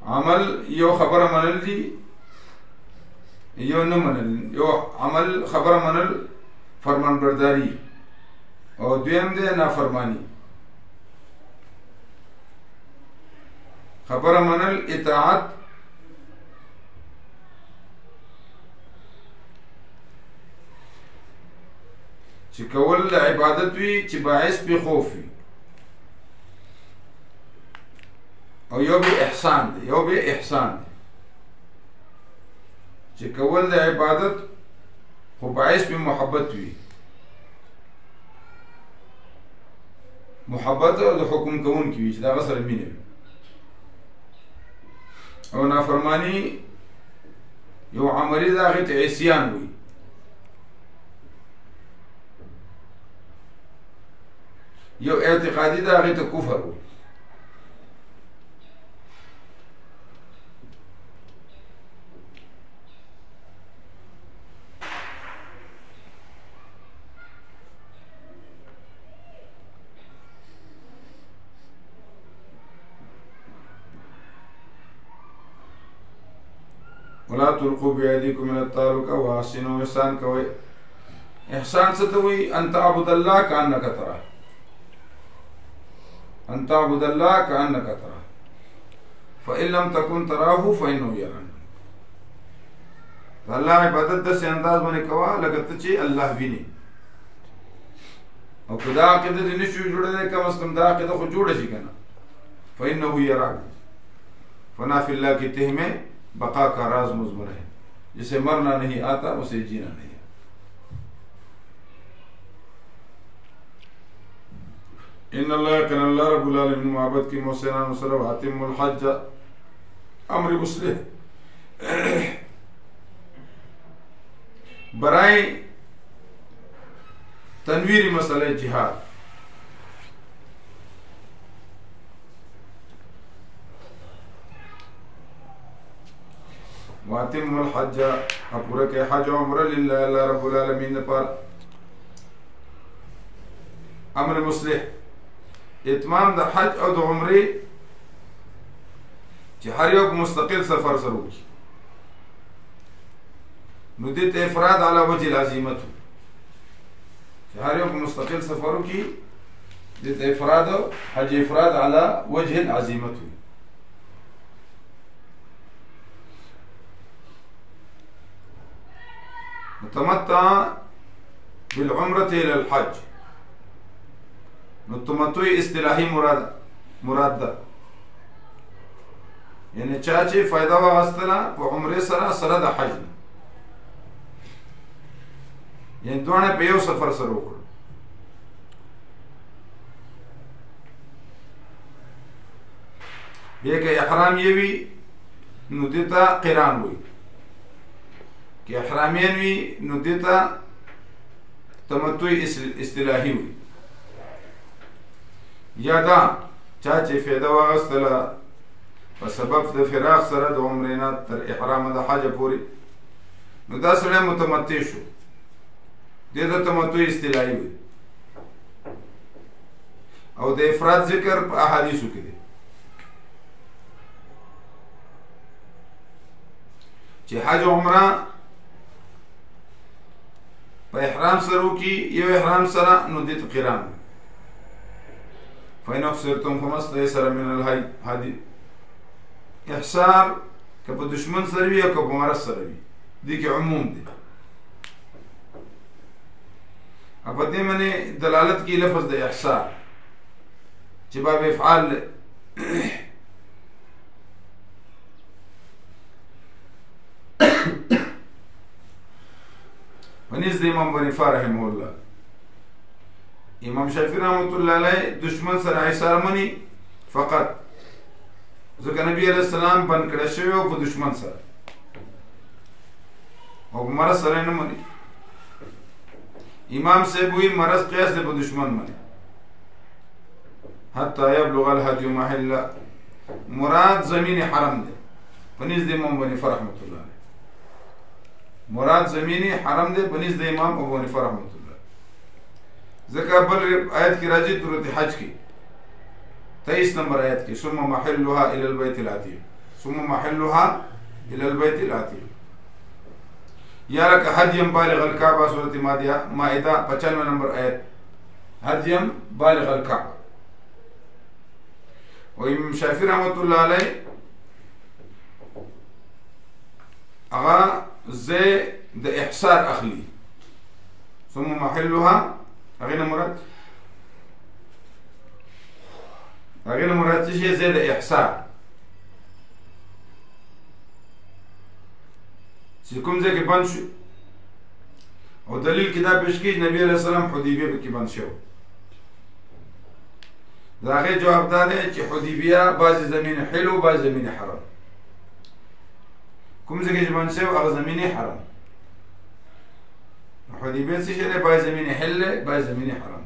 عمل یو خبره منل دي، یو نه منل. یو عمل خبره منل فرمان برداری، او دویم دی نافرمانی. خبره منل اطاعت، چې کول عبادت وي چې باعث به خوف وي. او یو به احسان دی، یو به احسان دی چې کول د عبادت خو باعث به محبت وي. محبت او د حکم کوون کی وي چې دا غسر مینه وي. او نافرمانی یو عملی دا غیت عصیان وي. یو اعتقادی دا غیت کفر وي. ولا تلقوا بأيديكم إلى التهلكة وأحسنوا. احسان کوي. احسان څه ته وایي؟ ان تعبد الله كأنك تراه، ان تعبد الله كأنك تراه فإن لم تكن تراه فإنه يراك. الله عبادت داسې انداز باندې کوه لکه ته چې الله ویني. او که دا عقیده دې نشي جوړېدی، کم از کم دا عقیده خو جوړه شي که نه. فإنه يراك. فنا فی اللہ کی تہ میں بقا کا راز مضمر ہے. جسے مرنا نہیں آتا اسے جینا نہیں آتا. ان اللہ کن اللہ رب العالمین محبت کی محسنان وسلم حاتم الحج امر مسلح برائے تنویر مسئلہ جہاد. واتم الحج اپورا کے حج و عمرہ للہ اللہ رب العالمین پر. امر مسلح اتمام دا حج او دا عمری چې هر یو مستقل سفر سره وکړي، نو دې ته افراد علی وجه العزیمت. چې هر یو مستقل سفر وکړي دې ته افراد حج افراد علی وجه العزیمت. تمتع بالعمرة إلى الحج. التمتع اصطلاحي مراد ده یعنی چا چې فائدہ واغستله په عمره سره د حج نه، یعنی دواړه په یو سفر سره وکړو. بیا که احرام یې وي نو دې ته قران وایي، که احرامیان وي نو دې ته تمتع اصطلاحي وایي. یا دا چا چې فایده واغستله په سبب د فراق سره د عمرې نه تر احرام د حج پورې، نو دا سړی متمتع شو، دې ته تمتع اصطلاحي وایي. او د افراد ذکر په احادیثو کې دی چې حج عمره په احرام سره وکړي، یو احرام سره، نو دې ته قران وایي. فإن أحصرتم فما استيسر من الهدي. احصار که په دشمن سره وي او که په مرض سره وي، دې کې عموم دی. په دې باندې دلالت کوي لفظ د احصار چې باب افعال ونیز د امام بنیفا رحمه الله. امام شافعي رحمة الله علیه دشمن سره احصار مني فقط، ځکه نبی علیہ السلام بند کړی شوی او په دشمن سره او په مرض سره نه مني. امام صاحب وی مرض قیاس دی په دشمن مني. حتی یبلغ الهدی محله، مراد زمین حرم دی پنیز د امام بنیفا رحمة الله علیه. مراد زمین حرم دی پنیز د امام ابو بنیفا رحمة الله. ځکه بل آیت کې راځي سورۃ حج کې 23 نمبر آیت کې ثم محلها الى البيت العتيق، ثم محلها الى البيت العتيق. یا لك هدیم بالغ الكعبه سورۃ مائده 95 نمبر آیت هدیم بالغ الكعبه. و امام شافعي رحمة الله علیه هغه زه د احصار اخلي، ثم محلها هغه مراد څه شي؟ زه د احصار چې کوم ځای کې بند شو او دلیل کې دا پیش کړي نبی علیہ السلام حدیبیه کې بند شو. د هغې جواب دا دی چې حدیبیه بعضې زمین حل و بعضې زمین حرام. کوم ځای کې چې بند شو هغه زمین حرام. حدیبیه څه شی دی؟ بعضې زمین حل دی، بعضې زمین حرام.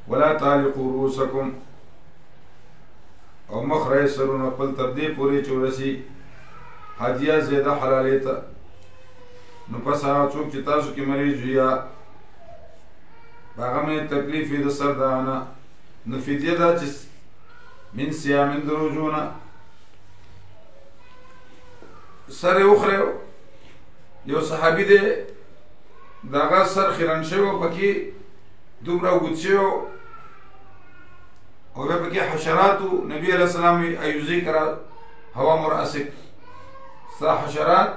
ولا تعلقوا رؤوسكم او مخرج سرونه خپل تر دې پورې چې ورسي هدیه زیاده حلالې ته. نو پس هغه څوک چې تاسو کې مریض وي یا هغه باندې تکلیف وي د سر دانه، نو فدیه ده چې من صیام د روژو نه سر یې وخوری. یو صحابي دی د هغه سر خیرن شوی او پکې دومره اوږد شوی او بیا پکې حشراتو. نبی علیہ السلام وی ایذکر هوا مرأسک، ستا حشرات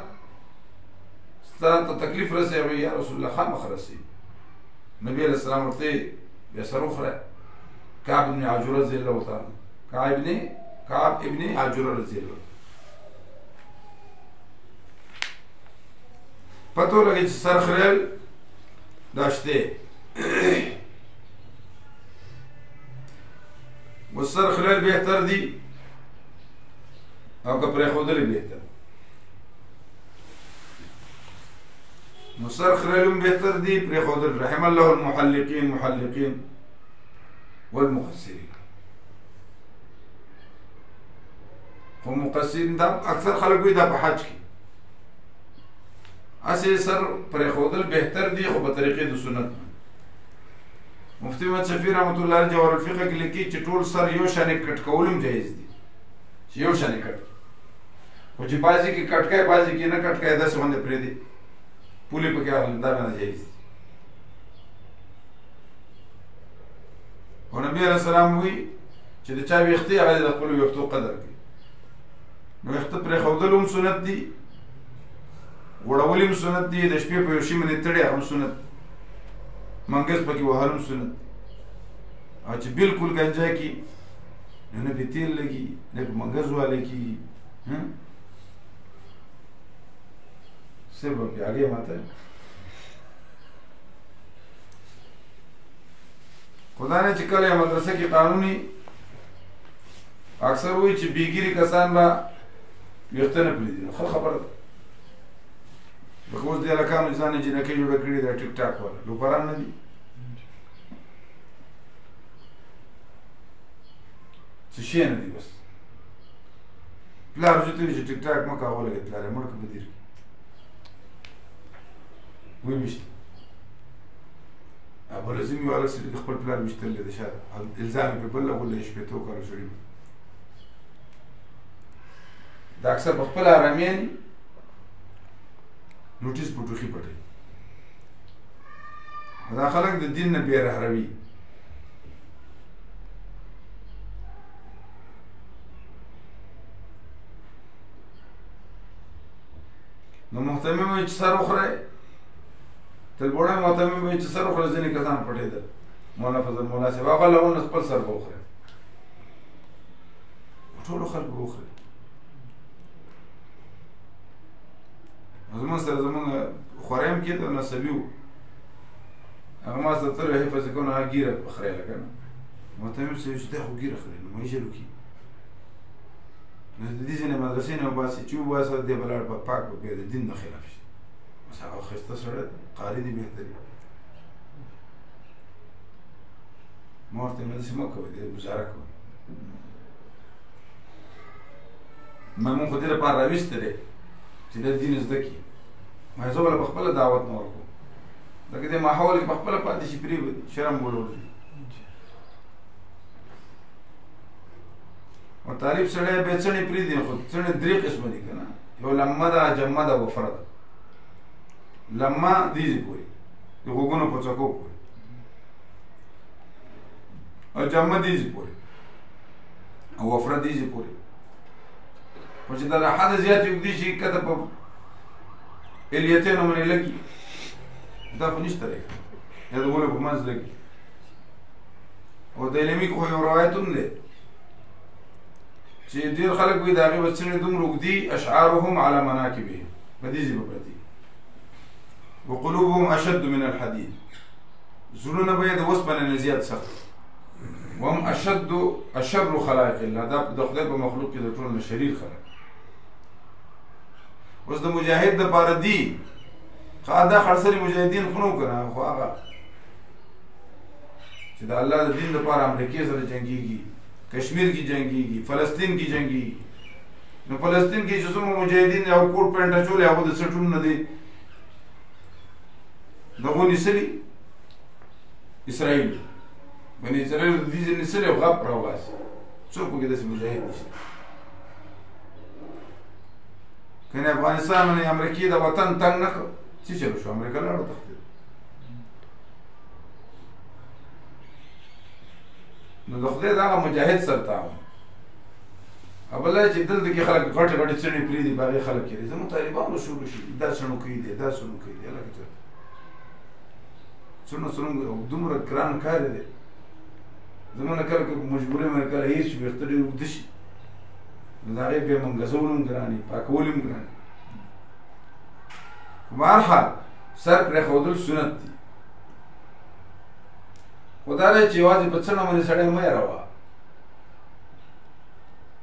ستا ته تکلیف رسوي یا رسول الله؟ خامخ رسي. نبی علیہ السلام ورته بیا سر وخوری. کعب ابن عجوره رضی الله تعالی، کعب ابن عجوره رضی الله پتو لګي چې سر خریل داشته و سر خریل بهتر دی او که پرې ښودل بهتر. نو سر خریلم بهتر دی، پرې ښودل. رحم الله المحلقین والمقصرین. خو مقصرین دا اکثر خلک وي دا په حج کې اسې سر پرې ښودل بهتر دی، خو په طریقې د سنت. مفتی محمد شفیع رحمة الله علیه جواهر الفقه کې لیکي چې ټول سر یو شانې کټ کولم جایز دي، چې یو شانې کټ، خو چې بعضې کې کټ کوي بعضې کې نه کټ کوي، داسې باندې پرېږدي پولې پکې اخلي، دا نه جایز دي. او نبی علیہ السلام وی چې د چا ویښتې هغه د خپلو ویښتو قدر کوي. نو ویښته پرېښودل هم سنت دي، غوړول هم سنت دي، د شپې په یو شي باندې تړي هغه هم سنت، منګز پکې وهل هم سنت. او چې بلکل ګنجا کي نو نه پې تیل لګي نه پې منګز والی کېږي. صرف به پې هګۍ ماته خو دا نه چې کله یې مدرسه کې قانوني اکثر وایي چې بېګیري کسان به ویښته نه پرېږدي. نو ښه خبره ده، لکه اوس دې هلکانو چې ځان یې جینکۍ جوړه کړې ده ټیک ټاک والا، لوپران نه دي څه شی نه دي. بس پلار ورته وایي چې ټیک ټاک مه کوه، ولګېد پلار یې مړ کړه په دیر کې ویې ویشت. ابو لازم یو هلک سړي د خپل پلار ویشتل دی د شاته، الزام یې پرې بل لګولی شپېتو کاله سړي دا اکثر په خپله حرامیان نوټیس په ټوخي پټوي. دا خلک د دین نه بې رهروي. نو محتمم وایي چې سر وخورئ، تلبوړی محتمم وایي چې سر وخورئ، ځینې کسان پټېدل. مولانا فضل مولا صاحب هغه لغونه خپل سر به وخورئ، ټولو خلکو به وخورئ. زمونږ سره زمونږ خوری هم کېده، نسبي و، هغه ما سره تل حفظ یې کونه هغه ګیره خریله که نه. محتمم صاحب چې دی خو ګیره خري نو مه یې ژلو کي. نو د دې ځینې مدرسې نه وباسي چې وباسه دی به لاړ به پاک به بیا د دین نه خلاف شي. بس هغه ښایسته سړی دی، قاري دی بهتري. ما ورته ویل داسې مه کوئ، دی ګزاره کوئ. مونږ خو دې لپاره راویستی دی چې دا دین زده کړي. ما زه بله په خپله دعوت نه ورکوم، لکه دې ماحول کې په خپله پاتې شي، پرېږدي شرم بولول دي. او طالب سړی بیا څڼې پرېږدي، خو څڼې درې قسمه دي که نه، یو لمه ده، جمه ده، وفره ده. لمه دیزې پورې د غوږونو په څکو پورې، او جمه دیزې پورې، او وفره دیزې پورې. خو چې د حده زیاتې اوږدې شي کته په الیتینو باندې لګي، دا خو نشته دی، یا د غولو په منځ لګي. او د علمي خو یو روایت هم دی چې ډېر خلک وایي د هغې به څڼې دومره اوږدي اشعارهم على مناکبهم، په دې ژبه پرتې، وقلوبهم اشد من الحديد، زړونه به یې د اوسپنې نه زیات سخت، وهم اشر خلائق الله، دا د خدای په مخلوق کې د ټولو نه شریر خلک. اوس د مجاهد دپاره دي، دا خړسري مجاهدین خو نه و که نه، خو هغه چې د الله د دین دپاره امریکې سره جنګېږي، کشمیر کې جنګېږي، فلسطین کې جنګېږي. نو فلسطین کې چې څومره مجاهدین یو کوټ پینټ اچولی، هغو د سټونو نه دی دغو نیسلي، اسرائیل بني اسرائیل د دې ځای نیسلي او غپ راوباسي. څوک پکې داسې مجاهد نشته. که نه افغانستان باندې امریکې د وطن تنګ نه کړ، څه چلو شو؟ امریکا لاړ وتښتېد. نو د خدای د هغه مجاهد سره تعاون. او بله چې دلته کې خلک غټې غټې څڼې پرېږدي، په هغې خلک کېږي زموږ طالبانو شروع شي دا څڼوکۍ دی، دا څڼوکۍ دی. هلکه چېرته څڼو دومره ګران کار دی. زموږ نه کله که مجبورۍ باندې کله هېر شي، ویښته ډېر اوږده شي، نو د هغې بیا منګزول هم ګران وي، پاکول هم ګران وي. په هر حال سر پرېښودل سنت دي. خو دا دی چې یوازې په څڼه باندې سړی مه یېروه.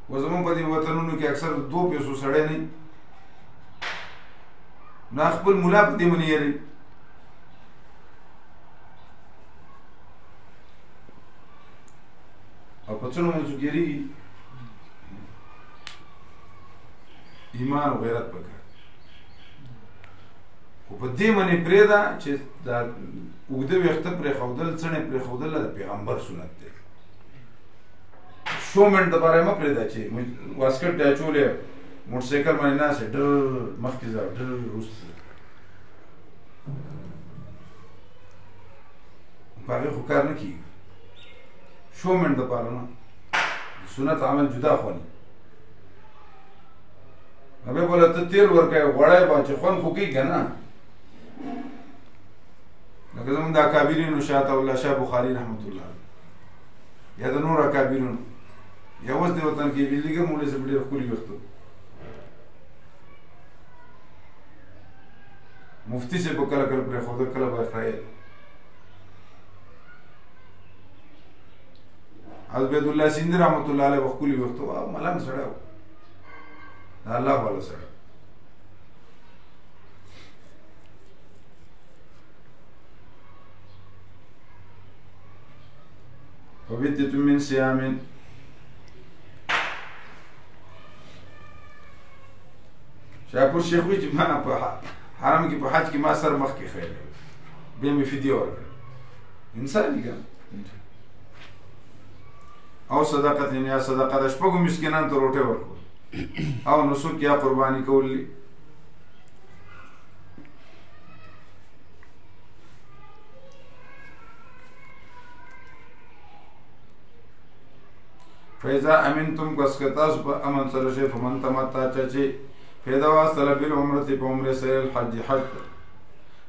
و زمونږ په دې وطنونو کې اکثر 2 پیسو سړی نه وي، نو خپل ملا په دې باندې یېروي. او په څڼو باندې څوک یېرېږي، ایمان او غیرت پکار. خو په دې باندې پرېږده چې دا اوږده ویښته پرېښودل، څڼې پرېښودل د پیغمبر سنت دی. شو منټ دپاره یې مه پرېږده چې واسکټ دې اچولی، موټرسایکل باندې ناست یې، ډر مخکې ځه، ډر وروسته ځه، په هغې خو کار نه کېږي. شو منټ دپاره نه. سنت عمل جدا خواني هغه بوله ته تیل ورکای غوړای با چې خون خو کېږي نه لکه زمونږ د اکابرینو شاه الله شاه بخاري رحمت الله یا د نور اکابرینو یا اوس د وطن کې ویلګه مولوی صاحب ډېر ښکلي وختو مفتی صاحب په کله کله پرېښوده کله به ښایي عبید الله سیندي رحمت الله علیه ښکلي وختو او ملنګ سړی و د الله والا سړی ففدية من صيام شاکر شیخ وی چې ما په حرم کې په حج کې ما سر مخ کې خیر به مې فدیه ورکړه انسان دی او صدقه یا صدقه د شپږو مسکینانو ته روټه ورکړه او نسک یا قرباني کول فإذا أمنتم كسكتاس بأمن سرشي فمن تمتع چاچي فإذا واصل بالعمرة بعمر سير الحج حج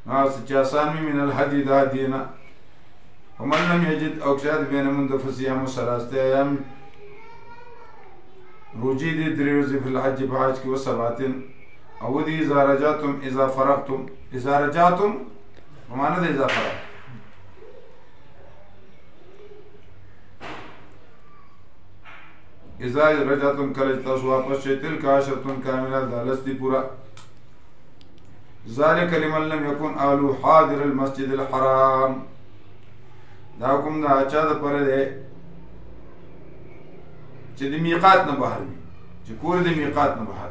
ناس چاسان من الحدي دا دينا ومن لم يجد أو كشاد بين من فصيام ثلاثة أيام روجي دي دريوزي في الحج بحاج كي وسبات أو دي إذا رجعتم إذا فرغتم إذا رجعتم ومعنى ده إذا فرغتم إذا رجعتم کله تاسو واپس شئ تلك عشرة كاملة دالستی پورا ذلك لمن لم يكن أهله حاضر المسجد الحرام دا کوم دا چا د پره ده چې د میقات نه بهر وي چې کور د میقات نه بهر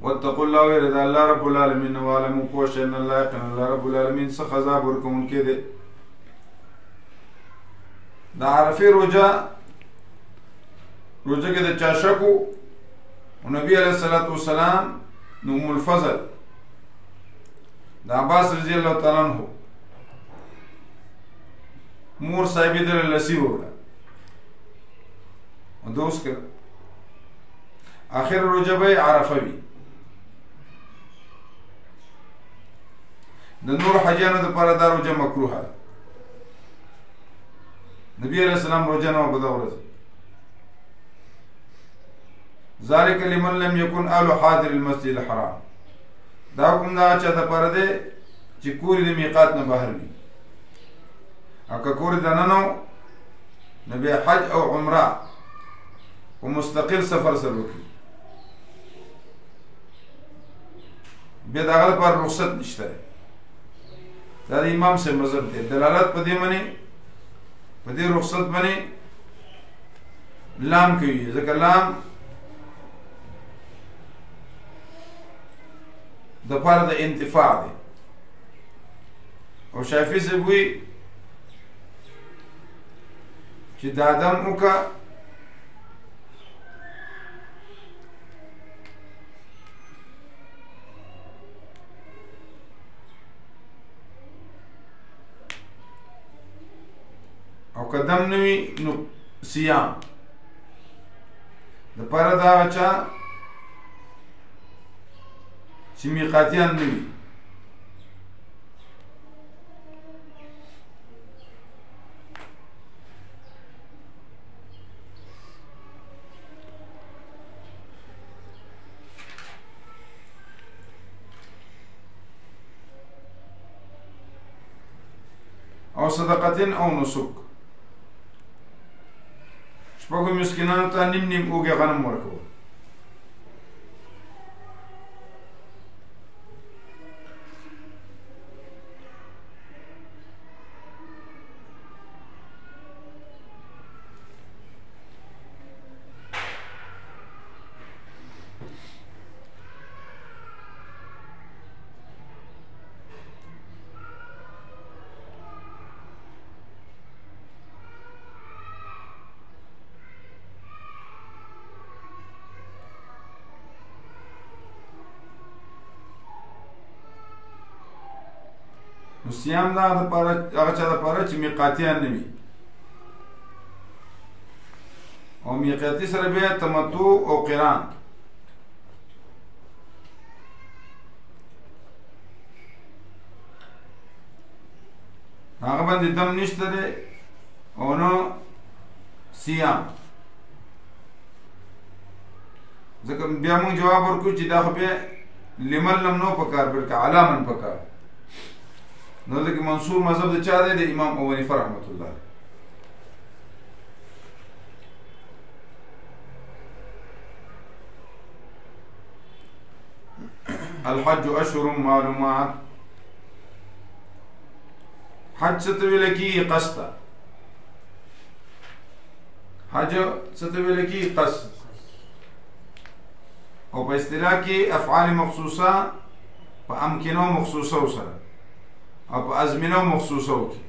واتقوا الله ورضا الله رب العالمين وعلموا ان الله يقين الله رب العالمين څخه عذاب ورکوونکی دی د عرفه روزه کې د چا شکو نبی علیہ الصلوۃ والسلام نو ام الفضل د عباس رضی الله تعالی عنہ مور صاحبې د لسی وړه او دوست کړ اخر روزه به عرفه وی د نور حجانو د پاره دا روزه مکروه ده نبی علیہ السلام روزه نه وبدا ورځ ذالک لمن لم يكن اهل حاضر المسجد الحرام دا کوم دا چې د پاره ده چې کور د میقات نه بهر وي اګه کور د ننو نبی حج او عمره او مستقل سفر سره وکړي به دا غل پر رخصت نشته دا امام سے مذهب دی دلالت په دې معنی په دې رخصت باندې لام کوي ځکه لام د پاره د انتفاع دی او شافعي سے وی چې د ادم وکا او قدم نوی نو سیام د پاره دا چا چې میقاتیان نوی او صدقتين او نسك شپږو مسکینانو ته نیم نیم اوږه غنم ورکول صيام دا د پاره هغه چا د پاره چې میقاتیان نه وي میقاتی سره بیا تمتع او قران. هغه باندې دم نشته دی او نو صيام. ځکه بیا موږ جواب ورکړو چې دا خو بیا لمن لم نو پکار بلکې علامن پکار. نو دغه منصور مذهب د چا دی؟ د امام ابو حنیفه رحمت الله. الحج اشهر معلومات. حج ستویل کی قصد. حج ستویل کی قصد او په اصطلاح کې افعال مخصوصه په امکنه مخصوصه سره او په ازمنه مخصوصه کې